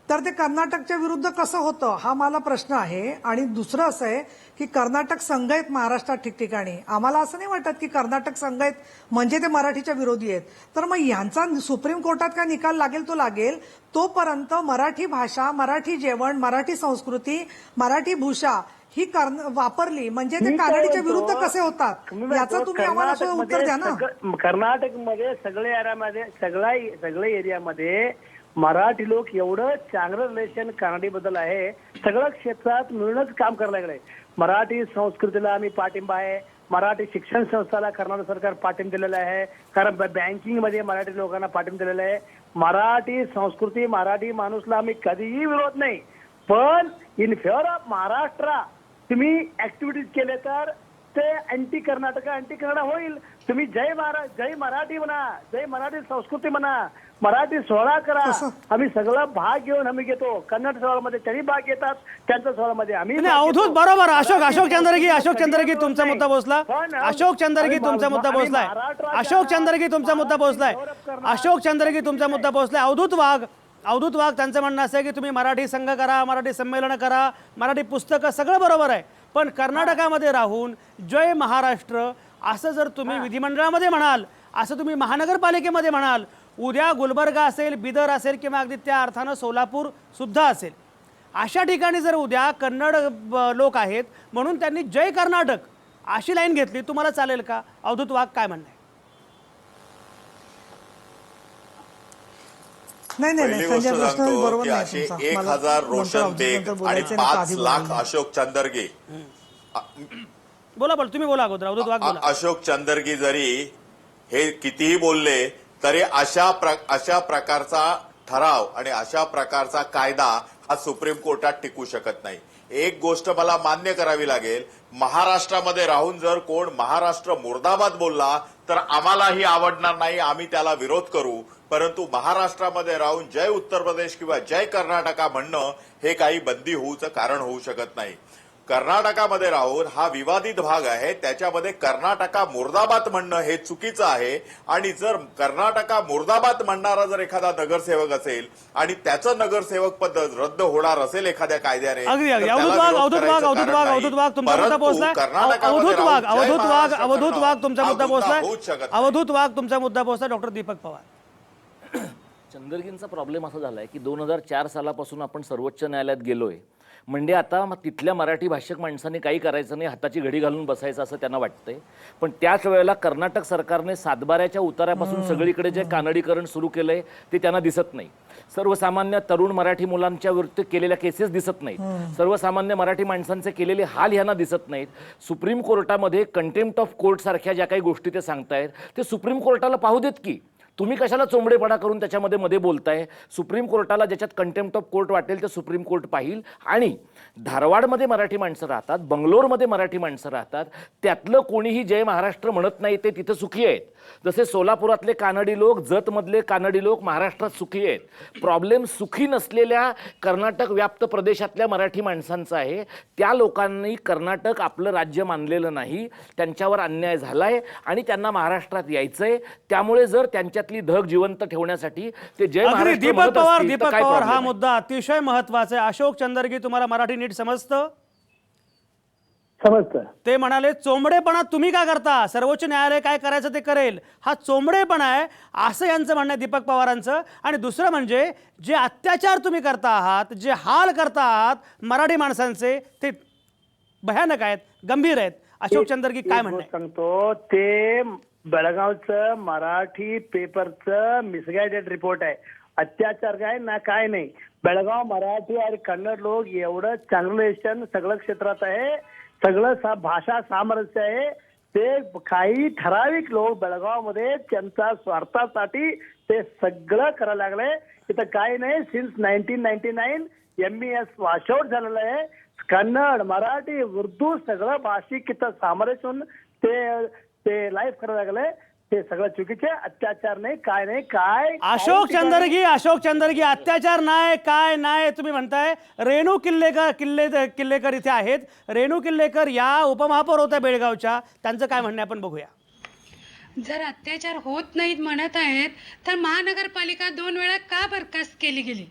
तर ते कर्नाटकच्या विरुद्ध कसं होतं हा मला प्रश्न आहे. आणि दुसरं असं आहे की कर्नाटक संघ आहेत महाराष्ट्रात ठिकठिकाणी, आम्हाला असं नाही वाटत की कर्नाटक संघ आहेत म्हणजे ते मराठीच्या विरोधी आहेत. तर मग यांचा सुप्रीम कोर्टात काय निकाल लागेल तो लागेल, तोपर्यंत मराठी भाषा, मराठी जेवण, मराठी संस्कृती, मराठी भूषा ही वापरली म्हणजे ते कानडीच्या विरुद्ध कसे होतात याचं तुम्ही आम्हाला उत्तर द्या ना. कर्नाटकमध्ये सगळ्या एरियामध्ये मराठी लोक एवढं चांगलं रिलेशन कानडीबद्दल आहे, सगळ्या क्षेत्रात मिळूनच काम करायला लागलंय. मराठी संस्कृतीला आम्ही पाठिंबा आहे, मराठी शिक्षण संस्थाला कर्नाटक सरकार पाठिंबा दिलेला आहे, कारण बँकिंग मध्ये मराठी लोकांना पाठिंबा दिलेला आहे. मराठी संस्कृती, मराठी माणूसला आम्ही कधीही विरोध नाही, पण इन फेवर ऑफ महाराष्ट्र तुम्ही ऍक्टिव्हिटीज केले तर ते अँटी कर्नाटक, अँटी कन्नडा होईल. तुम्ही जय मराठी म्हणा, जय मराठी संस्कृती म्हणा, मराठी सोहळा करा. आम्ही सगळा भाग घेऊन आम्ही घेतो. कन्नड सोहळ्यामध्ये त्यांनी भाग घेतात, त्यांच्या सोहळ्यामध्ये आम्ही अवधूत बरोबर. अशोक चंदरगी तुमचा मुद्दा पोहोचला. अशोक चंदरगी तुमचा मुद्दा पोहोचलाय. अशोक चंदरगी तुमचा मुद्दा पोहोचलाय. अवधूत वाघ त्यांचं म्हणणं असं आहे की तुम्ही मराठी संघ करा, मराठी संमेलन करा, मराठी पुस्तकं, सगळं बरोबर आहे, पण कर्नाटकामध्ये राहून जय महाराष्ट्र असं जर तुम्ही विधिमंडळामध्ये म्हणाल, असं तुम्ही महानगरपालिकेमध्ये म्हणाल, उद्या गुलबर्गा असेल, बिदर असेल किंवा अगदी त्या अर्थानं सोलापूर सुद्धा असेल, अशा ठिकाणी जर उद्या कन्नड लोक आहेत म्हणून त्यांनी जय कर्नाटक अशी लाईन घेतली, तुम्हाला चालेल का? अवधूत वाघ काय म्हणणं आहे? पहिली गोष्ट सांगतो की असे 1000 रोशन बेग आणि 5 लाख अशोक चंदरगी, बोला तुम्ही बोला अगोदर. अवधूत वाघ बोला. अशोक चंदरगी जरी हे कितीही बोलले तरी अशा प्रकारचा ठराव आणि अशा प्रकारचा कायदा हा सुप्रीम कोर्टात टिकू शकत नाही. एक गोष्ट मला मान्य करावी लागेल, महाराष्ट्रामध्ये राहून जर कोण महाराष्ट्र मुर्दाबाद बोलला तर आम्हालाही आवडणार नाही, आम्ही त्याला विरोध करू, परंतु महाराष्ट्रामध्ये राहून जय उत्तर प्रदेश किंवा जय कर्नाटका म्हणणं हे काही बंदी होऊचं कारण होऊ शकत नाही. कर्नाटकामध्ये राहून हा विवादित भाग आहे, त्याच्यामध्ये कर्नाटका मुर्दाबाद म्हणणं हे चुकीचं आहे. आणि जर कर्नाटका मुर्दाबाद म्हणणारा जर एखादा नगरसेवक असेल आणि त्याचं नगरसेवक पद रद्द होणार असेल एखाद्या कायद्याने, अवधूत वाघ तुमचा मुद्दा पोहोचला. डॉक्टर दीपक पवार. चंदरगींचा प्रॉब्लेम असा झालाय की 2004 सालापासून आपण सर्वोच्च न्यायालयात गेलोय, म्हणजे आता तिथल्या मराठी भाषक माणसांनी काही करायचं नाही, हाताची घडी घालून बसायचं असं त्यांना वाटतंय. पण त्याच वेळेला कर्नाटक सरकारने सातबाऱ्याच्या उतार्यापासून सगळीकडे जे कानडीकरण सुरू केलंय ते त्यांना दिसत नाही. सर्वसामान्य तरुण मराठी मुलांच्या विरुद्ध केलेल्या केसेस दिसत नाहीत, सर्वसामान्य मराठी माणसांचे केलेले हाल यांना दिसत नाहीत. सुप्रीम कोर्टामध्ये कंटेम्प्ट ऑफ कोर्ट सारख्या ज्या काही गोष्टी ते सांगतायत ते सुप्रीम कोर्टाला पाहू देत की. तुम्ही कशाला चोंबडेपणा करून त्याच्यामध्ये बोलताय? सुप्रीम कोर्टाला ज्याच्यात कंटेम्प्ट ऑफ कोर्ट वाटेल ते सुप्रीम कोर्ट पाहिल. आणि धारवाडमध्ये मराठी माणसं राहतात, बंगलोरमध्ये मराठी माणसं राहतात, त्यातलं कोणीही जय महाराष्ट्र म्हणत नाही, ते तिथं सुखी आहेत. जसे सोलापुरातले कानडी लोक, जतमधले कानडी लोक महाराष्ट्रात सुखी आहेत. प्रॉब्लेम सुखी नसलेल्या कर्नाटक व्याप्त प्रदेशातल्या मराठी माणसांचा आहे. त्या लोकांनी कर्नाटक आपलं राज्य मानलेलं नाही, त्यांच्यावर अन्याय झालाय आणि त्यांना महाराष्ट्रात यायचंय. त्यामुळे जर त्यांच्यातली धग जिवंत ठेवण्यासाठी ते जय महाराष्ट्र दीपक पवार हा मुद्दा अतिशय महत्वाचा आहे. अशोक चंदरगी तुम्हाला मराठी नीट समजतं? समजतं. ते म्हणाले चोंबडेपणा तुम्ही का करता, सर्वोच्च न्यायालय काय करायचं ते करेल, हा चोंबडेपणा आहे असं यांचं म्हणणं आहे दीपक पवारांचं. आणि दुसरं म्हणजे जे अत्याचार तुम्ही करता आहात, जे हाल करता आहात मराठी माणसांचे, ते भयानक आहेत, गंभीर आहेत. अशोक चंदरगी काय म्हणणं आहे? सांगतो ते बेळगावचं मराठी पेपरचं मिसगायडेड रिपोर्ट आहे. अत्याचार काय ना काय नाही. बेळगाव मराठी आणि कन्नड लोक एवढं चांगलं सगळं क्षेत्रात आहे, सगळं भाषा सामरस्य आहे. ते काही ठराविक लोक बेळगावमध्ये त्यांच्या स्वार्थासाठी ते सगळं करायला लागले. इथं काही नाही. सिन्स 1999 MES वॉशआउट झालेलं आहे. कन्नड मराठी उर्दू सगळं भाषिक इथं सामरस्य होऊन ते लाईफ करायला लागले. ते सगळं चुकीचे, अत्याचार नाही, काय नाही. काय अशोक चंदरगी अत्याचार नाही, काय नाही तुम्ही म्हणताय. रेणू किल्लेकर इथे आहेत. रेणू किल्लेकर या उपमहापौर होत्या बेळगावच्या, त्यांचं काय म्हणणं आपण बघूया. जर अत्याचार होत नाहीत म्हणत आहेत तर महानगरपालिका 2 वेळा का बरखास्त केली गेली?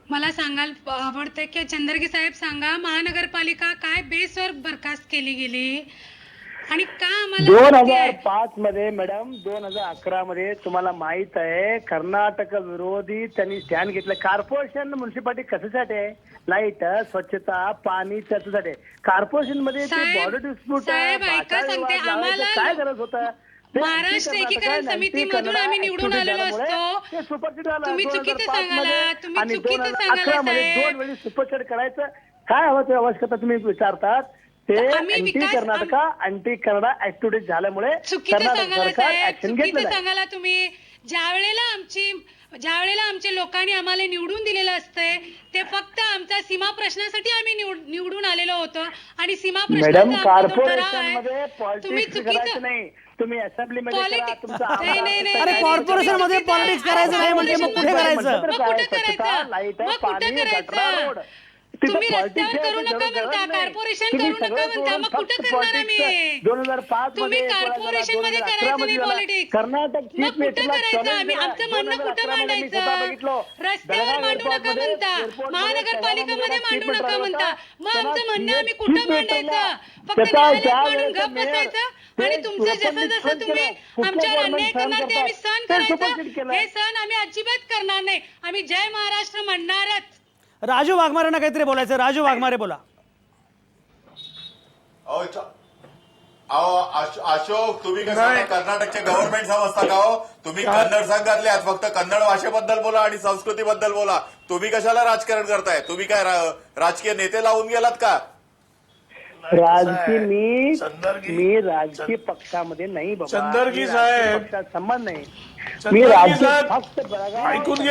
मला सांगायला आवडते की चंदरगी साहेब सांगा, महानगरपालिका काय बेसवर बरखास्त केली गेली आणि का आम्हाला 2005 मध्ये मॅडम 2011 मध्ये तुम्हाला माहित आहे कर्नाटक विरोधी त्यांनी स्टँड घेतलं. कॉर्पोरेशन म्युन्सिपालिटी कशासाठी आहे? लाईट, स्वच्छता, पाणी त्याच्यासाठी. कॉर्पोरेशन मध्ये बॉर्डर डिस्प्यूट काय गरज होतं? महाराष्ट्र एकीकरण समितीमधून आम्ही निवडून आलेलो असतो. तुम्ही चुकीचं सांगाला, तुम्ही चुकीचं सांगाला साहेब. 2 वेळी सुपरसेट करायचं काय हवं ते आवश्यकता तुम्ही विचारतात. ते अँटी कन्नडा ऍक्टिव्हिटी झाल्यामुळे चुकीचं सांगाला साहेब, चुकीचं सांगाला तुम्ही. ज्या वेळेला आमच्या लोकांनी आम्हाला निवडून दिलेलं असतंय ते फक्त आमच्या सीमा प्रश्नासाठी आम्ही निवडून आलेलो होतो आणि सीमा मॅडम प्रश्नाचा कॉर्पोरेशन मध्ये पॉलिटिक्स करायचं नाही. तुम्ही असेंब्लीमध्ये अरे कॉर्पोरेशन मध्ये पॉलिटिक्स करायचं नाही म्हणजे मग कुठे करायचं? लाईट, पाणी, गटर, रोड. तुम्ही रस्त्यावर करू नका म्हणता, कॉर्पोरेशन करू नका म्हणता, मग कुठं करणार आम्ही? 2005 तुम्ही कॉर्पोरेशन मध्ये करायचं नाही पॉलिटिक्स, कर्नाटक मग कुठं करायचं? आम्ही आमचं म्हणणं कुठं मांडायचं? रस्त्यावर मांडू नका म्हणता, महानगरपालिकेमध्ये मांडू नका म्हणता, मग आमचं म्हणणं आम्ही कुठं मांडायचं? फक्त न्यायालयात मांडून गप्प बसायचं आणि तुमचं जसं तुम्ही आमच्यावर अन्याय करणार ते आम्ही सहन करायचं. हे सहन आम्ही अजिबात करणार नाही. आम्ही जय महाराष्ट्र म्हणणारच. राजू वाघमारेंना काहीतरी बोलायचं. राजू वाघमारे बोला. अशोक तुम्ही कसं कर्नाटकचे गव्हर्नमेंट समजता का हो? तुम्ही कन्नड संघातले आहात, फक्त कन्नड भाषेबद्दल बोला आणि संस्कृतीबद्दल बोला. तुम्ही कशाला राजकारण करताय? तुम्ही काय राजकीय नेते लावून गेलात का? मी राजकीय पक्षामध्ये नाही बाबा. चंदरगी साहेब, पक्षात संबंध नाही. मी चंदरगी राजकीय साहेब, फक्त बेळगाव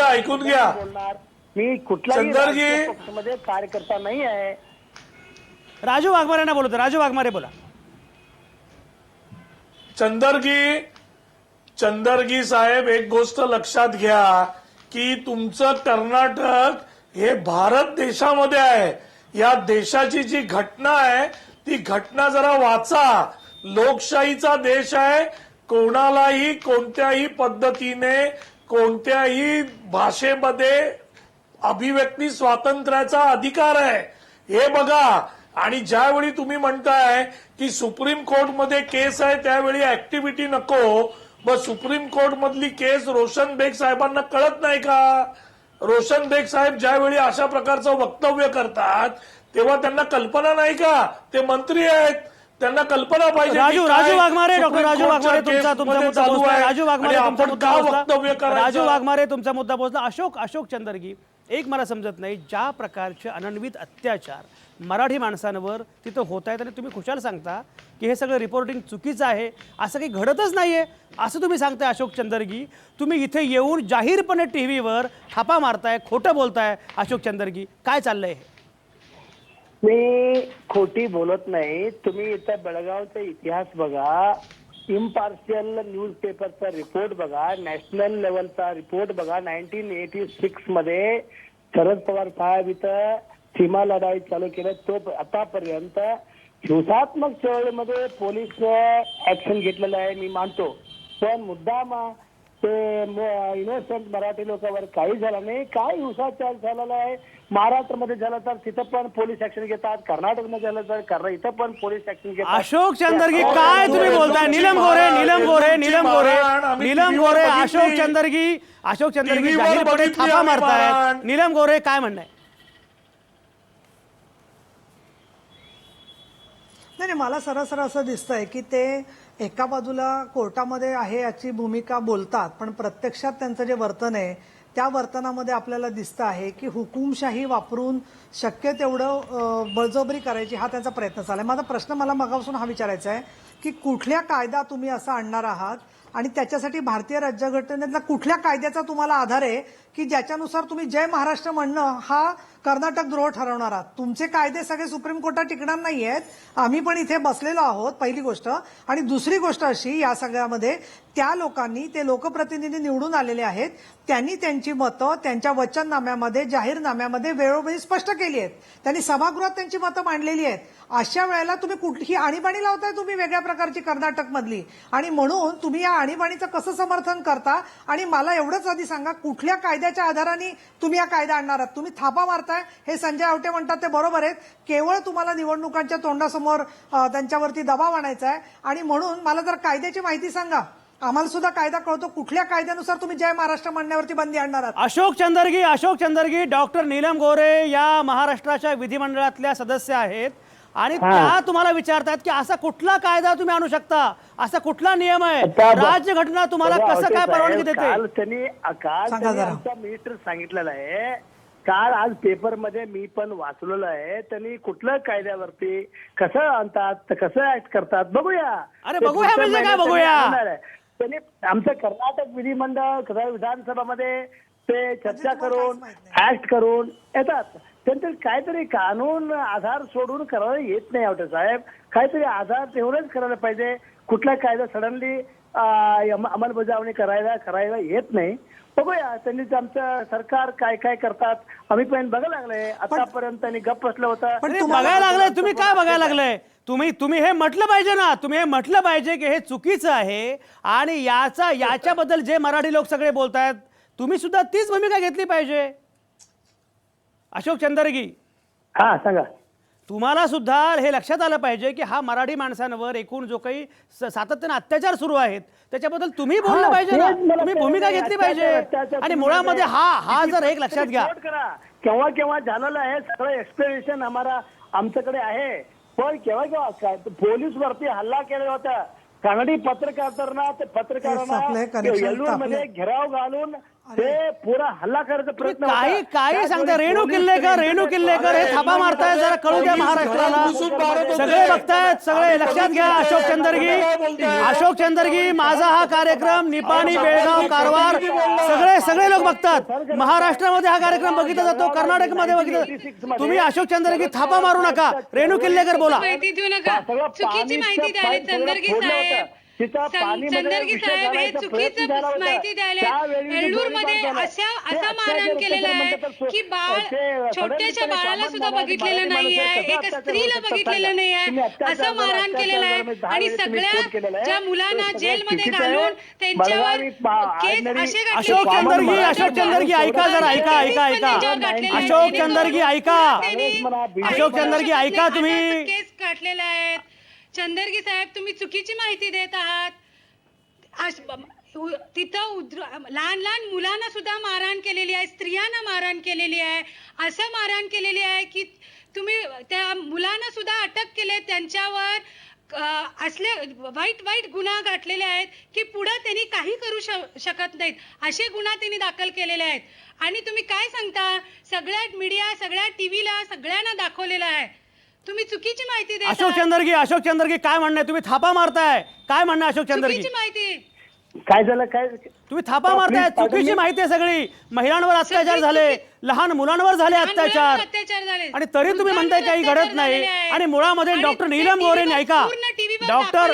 ऐकून घ्या. बोलणार. मी कुठल्याही चंदरगी राजकीय पक्षामध्ये कार्यकर्ता नाही आहे. राजू वाघमारेंना बोलतो. राजू वाघमारे बोला. चंदरगी साहेब, एक गोष्ट लक्षात घ्या की तुमचं कर्नाटक हे भारत देशामध्ये आहे. या देशाची जी घटना आहे ती घटना जरा वाचा. लोकशाहीचा देश आहे. कोणालाही कोणत्याही पद्धतीने कोणत्याही भाषेमध्ये अभिव्यक्ती स्वातंत्र्याचा अधिकार आहे, हे बघा. आणि ज्यावेळी तुम्ही म्हणताय की सुप्रीम कोर्टमध्ये केस आहे त्यावेळी ऍक्टिव्हिटी नको, मग सुप्रीम कोर्ट मधली केस रोशन बेग साहेबांना कळत नाही का? रोशन बेग साहेब ज्यावेळी अशा प्रकारचं वक्तव्य करतात तेव्हा त्यांना कल्पना नाही का? ते मंत्री आहेत, त्यांना कल्पना पाहिजे. राजू वाघमारे, डॉक्टर राजू वाघमारे तुमचा मुद्दा पोहोचला. राजू वाघमारे तुमचा मुद्दा पोहोचला. राजू वाघमारे तुमचा मुद्दा पोहोचला. अशोक चंदरगी, एक मला समजत नाही, ज्या प्रकारचे अनन्वित अत्याचार मराठी माणसांवर तिथं होत आहेत आणि तुम्ही खुशाल सांगता की हे सगळं रिपोर्टिंग चुकीचं आहे, असं काही घडतच नाहीये असं तुम्ही सांगताय. अशोक चंदरगी, तुम्ही इथे येऊन जाहीरपणे टीव्हीवर थापा मारताय, खोटं बोलताय. अशोक चंदरगी, काय चाललंय हे? मी खोटी बोलत नाही. तुम्ही इथं बेळगावचा इतिहास बघा, इम्पार्शियल न्यूज पेपरचा रिपोर्ट बघा, नॅशनल लेवलचा रिपोर्ट बघा. 1986 मध्ये शरद पवार साहेब इथं सीमा लढाई चालू केलं. तो आतापर्यंत हिंसात्मक चळवळीमध्ये पोलीस ऍक्शन घेतलेलं आहे, मी मानतो. पण मुद्दा ते इनोसंट मराठी लोकांवर काही झालं नाही. काय हिंसाचार झालेला आहे महाराष्ट्रामध्ये झालं तर तिथं पण पोलीस ऍक्शन घेतात, कर्नाटकमध्ये झालं तर इथं पण पोलीस ऍक्शन घेतात. अशोक चंदरगी काय तुम्ही बोलताय? नीलम गोरे अशोक चंदरगी जाहीरपणे थापा मारतायत. नीलम गोरे काय म्हणणं आहे? नाही, मला सरळ असं दिसतंय की ते एका बाजूला कोर्टामध्ये आहे याची भूमिका बोलतात, पण प्रत्यक्षात त्यांचं जे वर्तन आहे त्या वर्तनामध्ये आपल्याला दिसतं आहे की हुकुमशाही वापरून शक्य तेवढं बळजबरी करायची हा त्यांचा प्रयत्न चाललाय. माझा प्रश्न मला मगापासून हा विचारायचा आहे की कुठल्या कायदा तुम्ही असा आणणार आहात आणि त्याच्यासाठी भारतीय राज्यघटनेतला कुठल्या कायद्याचा तुम्हाला आधार आहे की ज्याच्यानुसार तुम्ही जय महाराष्ट्र म्हणणं हा कर्नाटक द्रोह ठरवणार आहात? तुमचे कायदे सगळे सुप्रीम कोर्टात टिकणार नाहीयेत. आम्ही पण इथे बसलेलो आहोत, पहिली गोष्ट. आणि दुसरी गोष्ट अशी, या सगळ्यामध्ये त्या लोकांनी, ते लोकप्रतिनिधी निवडून आलेले आहेत, त्यांनी त्यांची मतं त्यांच्या वचननाम्यामध्ये, जाहीरनाम्यामध्ये वेळोवेळी स्पष्ट केली आहेत. त्यांनी सभागृहात त्यांची मतं मांडलेली आहेत. अशा वेळेला तुम्ही कुठली आणीबाणी लावताय तुम्ही वेगळ्या प्रकारची कर्नाटकमधली, आणि म्हणून तुम्ही या आणीबाणीचं कसं समर्थन करता? आणि मला एवढंच आधी सांगा, कुठल्या कायद्याच्या आधाराने तुम्ही हा कायदा आणणार आहात? तुम्ही थापा मारताय हे संजय आवटे म्हणतात ते बरोबर आहेत. केवळ तुम्हाला निवडणुकांच्या तोंडासमोर त्यांच्यावरती दबाव आणायचा आहे, आणि म्हणून मला जर कायद्याची माहिती सांगा. आम्हाला सुद्धा कायदा कळतो. कुठल्या कायद्यानुसार तुम्ही जय महाराष्ट्र म्हणण्यावरती बंदी आणणार आहात? अशोक चंदरगी डॉक्टर नीलम गोरे या महाराष्ट्राच्या विधिमंडळातल्या सदस्य आहेत, आणि त्या तुम्हाला विचारतात की असा कुठला कायदा तुम्ही आणू शकता, असा कुठला नियम आहे, राज्यघटना तुम्हाला कसं काय परवानगी देते? काल त्यांनी आमचा मिनिस्टर सांगितलेलं आहे. काल आज पेपरमध्ये मी पण वाचलेलं आहे. त्यांनी कुठल्या कायद्यावरती कसं आणतात, कसं ऍक्ट करतात बघूया. अरे बघूया म्हणजे काय बघूया? त्यांनी आमचं कर्नाटक विधिमंडळ विधानसभामध्ये ते चर्चा करून ऍक्ट करून येतात. त्यांचं काहीतरी कानून आधार सोडून करायला येत नाही आवटे साहेब. काहीतरी आधार तेवढंच करायला पाहिजे. कुठला कायदा सडनली अंमलबजावणी करायला येत नाही. बघूया त्यांनी आमचं सरकार काय काय करतात. आम्ही पण बघायला लागलंय. आतापर्यंत त्यांनी गप्प बसलं होतं. बघायला लागलंय? तुम्ही काय बघायला लागलंय? तुम्ही हे म्हटलं पाहिजे ना, तुम्ही हे म्हटलं पाहिजे की हे चुकीचं आहे, आणि याच्याबद्दल जे मराठी लोक सगळे बोलतायत तुम्ही सुद्धा तीच भूमिका घेतली पाहिजे. अशोक चंदरगी, हा सांगा. तुम्हाला सुद्धा हे लक्षात आलं पाहिजे की हा मराठी माणसांवर एकूण जो काही सातत्याने अत्याचार सुरू आहेत त्याच्याबद्दल तुम्ही बोललं पाहिजे ना, तुम्ही भूमिका घेतली पाहिजे. आणि मुळामध्ये हा जर एक लक्षात घ्या, केव्हा केव्हा झालेलं आहे सगळं एक्सप्लेनेशन आमच्याकडे आहे. पण केव्हा पोलीस वरती हल्ला केला होता. कानडी पत्रकारांना येल्लूरमध्ये घेराव घालून ते पुरा हल्ला करायचा प्रयत्न. काही सांगता? रेणू किल्लेकर हे थापा मारतायत, जरा कळू द्या महाराष्ट्राला. सगळे बघतायत, सगळे लक्षात घ्या. अशोक चंदरगी माझा हा कार्यक्रम निपाणी, बेळगाव, कारवार सगळे लोक बघतात. महाराष्ट्रामध्ये हा कार्यक्रम बघितला जातो, कर्नाटकमध्ये बघितला जातो. तुम्ही अशोक चंदरगी थापा मारू नका. रेणू किल्लेकर बोला. माहिती देऊ नका, चुकीची माहिती द्यायला चंदरगी साहेब. चंदरगी साहेब हे चुकीचं माहिती द्यायला. वेल्लूर मध्ये असा मारहाण केलेला आहे की छोट्याशा बाळाला सुद्धा बघितलेलं नाही आहे, एका स्त्रीला बघितलेलं नाही आहे, असं मारहाण केलेलं आहे. आणि सगळ्या ज्या मुलांना जेलमध्ये घालून त्यांच्यावर केस असे अशोक चंदरगी ऐका जरा, ऐका. अशोक चंदरगी ऐका तुम्ही. केस काढलेले आहेत. चंदरगी साहेब तुम्ही चुकीची माहिती देत आहात. तिथं लहान मुलांना सुद्धा मारहाण केलेली आहे, स्त्रियांना मारहाण केलेली आहे, असं मारहाण केलेली आहे की तुम्ही त्या मुलांना सुद्धा अटक केले, त्यांच्यावर असले वाईट गुन्हा घातलेले आहेत की पुढे त्यांनी काही करू शकत नाहीत, असे गुन्हा त्यांनी दाखल केलेले आहेत. आणि तुम्ही काय सांगता? सगळ्या मीडिया, सगळ्या टीव्हीला सगळ्यांना दाखवलेलं आहे. तुम्ही चुकीची माहिती देता. अशोक चंदरगी काय म्हणणं आहे? तुम्ही थापा मारताय, काय म्हणणं आहे अशोक चंदरगी? चुकीची माहिती. काय झालं? काय तुम्ही थापा मारताय? चुकीची माहिती आहे सगळी. महिलांवर अत्याचार झाले, लहान मुलांवर झाले अत्याचार, आणि तरी तुम्ही म्हणताय काही घडत नाही. आणि मुळामध्ये डॉक्टर नीलम गोरेंनी, ऐका डॉक्टर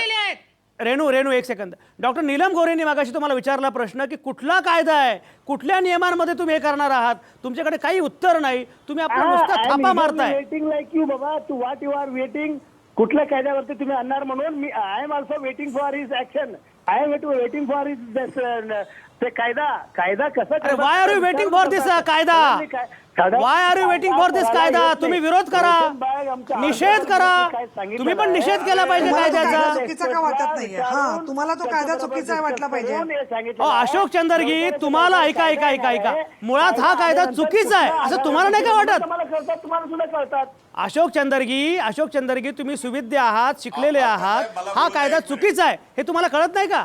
रेणू एक सेकंद. डॉक्टर नीलम गोरेंनी मागाशी तुम्हाला विचारला प्रश्न की कुठला कायदा आहे, कुठल्या नियमांमध्ये तुम्ही हे करणार आहात. तुमच्याकडे काही उत्तर नाही. तुम्ही आपला नुसता थापा मारताय. वेटिंग लाईक यू बाबा, to what you are waiting. कुठल्या कायद्यावरती तुम्ही आणणार म्हणून मी I am also waiting for his action. I am waiting for his ते कायदा कसा अरे why are you waiting for this कायदा? Why are you waiting for this कायदा? तुम्ही विरोध करा, निषेध करा. तुम्ही पण निषेध केला पाहिजे कायद्याचा. चुकीचा का वाटत नाहीये? हा, तुम्हाला तो कायदा चुकीचा आहे वाटला पाहिजे. अशोक चंदरगी, तुम्हाला ऐका, मुळात हा कायदा चुकीचा आहे असं तुम्हाला नाही का वाटत? तुम्हाला सुद्धा कळतात. अशोक चंदरगी, तुम्ही सुविद्य आहात, शिकलेले आहात. हा कायदा चुकीचा आहे हे तुम्हाला कळत नाही का?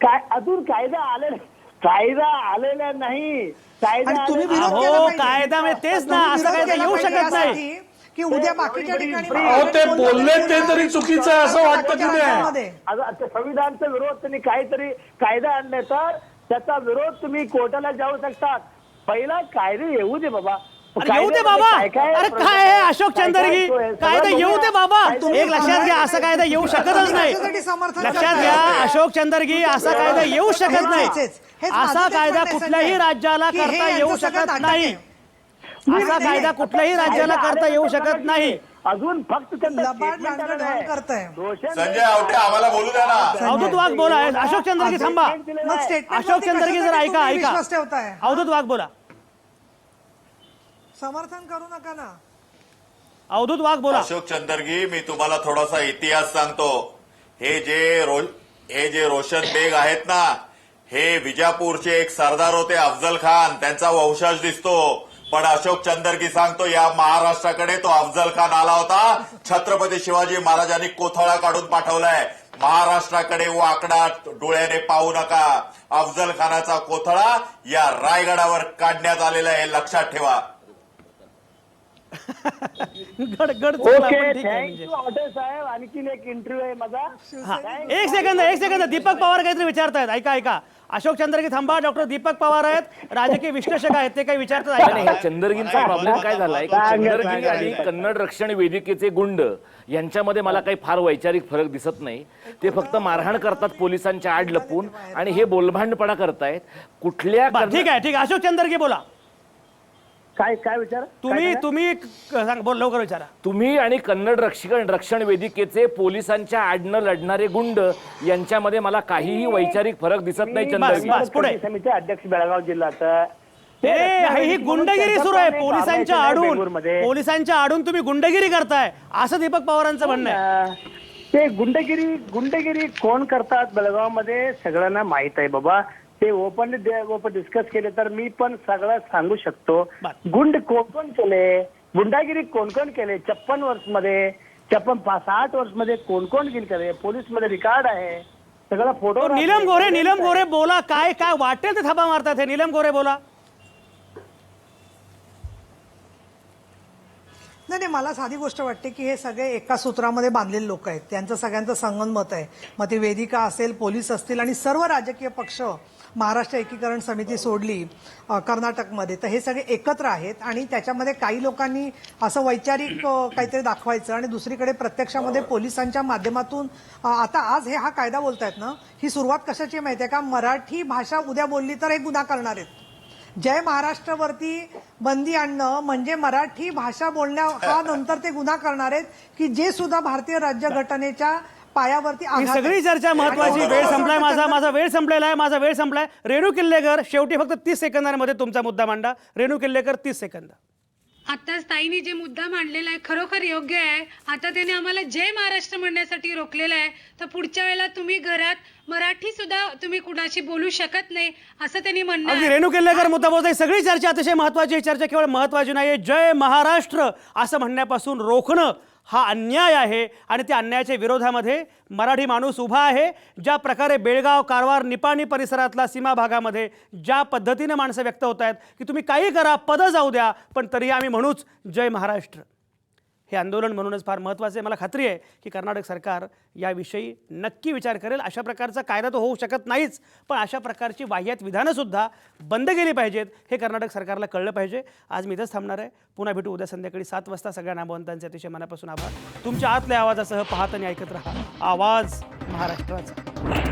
काय अजून कायदा आलेला नाही. आणि तुम्ही विरोध केला अहो, पाहिजे. कायदा म्हणजे तेच ना, तुम्ही असं विरोध कायदा केला येऊ पाहिजे शकत नाही. यासाठी की उद्या बाकीच्या ठिकाणी अहो, ते बोलले ते तरी चुकीचं आहे असं वाटतं की नाही? राज्यांमध्ये. आता संविधानचा विरोध तुम्ही काहीतरी कायदा आणले तर त्याचा विरोध तुम्ही कोर्टाला जाऊ शकतात. पहिला कायदे येऊ दे बाबा. अरे येऊ दे बाबा. अरे काय आहे अशोक चंदरगी, कायदा येऊ दे बाबा. एक लक्षात घ्या, असा कायदा येऊ शकतच नाही. त्याच्यासाठी समर्थन लक्षात करताय. घ्या अशोक चंदरगी, असा कायदा येऊ शकत नाही. हेच असा माझं कायदा तेच म्हणणं कुठल्याही आहे, राज्याला की हे करता यांचं येऊ सगळं शकत नाटक नाही. आहे. असा कायदा कुठल्याही राज्याला करता येऊ शकत नाही. अजून फक्त लबाड लांडगा करताय. संजय आवटे आम्हाला बोलू द्या ना. अवधूत वाघ बोला. अशोक चंदरगी थांबा. मग statement अशोक मध्ये चंदरगी जरा कशासाठी तुम्ही ऐका. विश्वास ठेवताय? अवधूत वाघ बोला. समर्थन करू नका ना. अवधूत वाघ बोला. अशोक चंदरगी, मी तुम्हाला थोडासा इतिहास सांगतो. हे जे रोशन बेग आहेत ना, हे विजापूरचे एक सरदार होते, अफजल खान, त्यांचा वंशज दिसतो. पण अशोक चंदरगी सांगतो, या महाराष्ट्राकडे तो अफजल खान आला होता. छत्रपती शिवाजी महाराजांनी कोथळा काढून पाठवलाय. महाराष्ट्राकडे वाकडा डोळ्याने पाहू नका. अफजल खानाचा कोथळा या रायगडावर काढण्यात आलेला आहे, लक्षात ठेवा. गड ओके, थँक्यू हॉटेल साहेब. आणखीन एक इंटरव्ह्यू आहे माझा. एक सेकंद. दीपक पवार काहीतरी विचारतायत. ऐका. अशोक चंदरगी थांबा. डॉक्टर दीपक पवार आहेत, राजकीय विश्लेषक आहेत, ते काही विचारतात. नाही, ऐका. ह्या चंदरगींचा प्रॉब्लेम काय झालाय की चंदरगी आणि कन्नड रक्षण वेदिकेचे गुंड यांच्यामध्ये मला काही फार वैचारिक फरक दिसत नाही. ते फक्त मारहाण करतात पोलिसांच्या आड लपून आणि हे बोलभांडपणा करतायत. कुठल्या ठीक आहे. अशोक चंदरगी बोला. काय विचार तुम्ही सांग, बोल लवकर विचारा. तुम्ही आणि कन्नड रक्षण वेदिकेचे पोलिसांच्या आडनं लढणारे गुंड यांच्यामध्ये मला काहीही वैचारिक फरक दिसत नाही. चंदरगी बस, पुढे. समिती अध्यक्ष बेळगाव जिल्हा. ही गुंडगिरी सुरू आहे. पोलिसांच्या आडून तुम्ही गुंडगिरी करताय असं दीपक पवारांचं म्हणणं आहे. ते गुंडगिरी कोण करतात बेळगाव मध्ये सगळ्यांना माहित आहे बाबा. ते ओपन डिस्कस केले तर मी पण सगळं सांगू शकतो. गुंड कोण केले, गुंडागिरी कोण केले 56 वर्ष मध्ये, 60 वर्ष मध्ये कोण केले. पोलीस मध्ये रेकॉर्ड आहे, सगळा फोटो. नीलम गोरे बोला. काय वाटेल ते थापा मारतात हे. नीलम गोरे बोला. नाही, मला साधी गोष्ट वाटते की हे सगळे एका सूत्रामध्ये बांधलेले लोक आहेत. त्यांचं सगळ्यांचं संगनमत आहे. मग ते वेदिका असेल, पोलीस असतील आणि सर्व राजकीय पक्ष, महाराष्ट्र एकीकरण समिती सोडली कर्नाटकमध्ये, तर हे सगळे एकत्र आहेत. आणि त्याच्यामध्ये काही लोकांनी असं वैचारिक काहीतरी दाखवायचं आणि दुसरीकडे प्रत्यक्षामध्ये पोलिसांच्या माध्यमातून आता आज हा कायदा बोलतायत ना, ही सुरुवात कशाची माहिती आहे का? मराठी भाषा उद्या बोलली तर हे गुन्हा करणार आहेत. जय महाराष्ट्रवरती बंदी आणणं म्हणजे मराठी भाषा बोलण्या हा नंतर ते गुन्हा करणार आहेत की जे सुद्धा भारतीय राज्यघटनेच्या पायावरती ही सगळी चर्चा महत्वाची. वेळ संपलाय. माझा वेळ संपलाय. रेणू किल्लेकर, शेवटी फक्त 30 सेकंदांमध्ये तुमचा मुद्दा मांडा. रेणू किल्लेकर, 30 सेकंद. आताच ताईने जे मुद्दा मांडलेला आहे खरोखर योग्य आहे. आता त्याने आम्हाला जय महाराष्ट्र म्हणण्यासाठी रोखलेलं आहे, तर पुढच्या वेळेला तुम्ही घरात मराठी सुद्धा तुम्ही कुणाशी बोलू शकत नाही असं त्यांनी म्हणणं अगदी आहे. रेणू किल्लेकर मुद्दा बोलताय. सगळी चर्चा अतिशय महत्वाची. चर्चा केवळ महत्वाची नाही, जय महाराष्ट्र असं म्हणण्यापासून रोखणं हा अन्याय आहे. आणि त्या अन्यायाच्या विरोधामध्ये मराठी माणूस उभा आहे. ज्या प्रकारे बेळगाव, कारवार, निपाणी परिसरातला सीमा भागामध्ये ज्या पद्धतीने माणसं व्यक्त होत आहेत की तुम्ही काही करा, पदं जाऊ द्या, पण तरी आम्ही म्हणूच जय महाराष्ट्र. हे आंदोलन म्हणूनच फार महत्त्वाचं आहे. मला खात्री आहे की कर्नाटक सरकार याविषयी नक्की विचार करेल. अशा प्रकारचा कायदा तो होऊ शकत नाहीच, पण अशा प्रकारची वाह्यात विधानंसुद्धा बंद केली पाहिजेत हे कर्नाटक सरकारला कळलं पाहिजे. आज मी इथंच थांबणार आहे. पुन्हा भेटू उद्या संध्याकाळी 7 वाजता. सगळ्या नामवंतांचे अतिशय मनापासून आभार. तुमच्या आतल्या आवाजासह पाहत आणि ऐकत रहा आवाज महाराष्ट्राचा.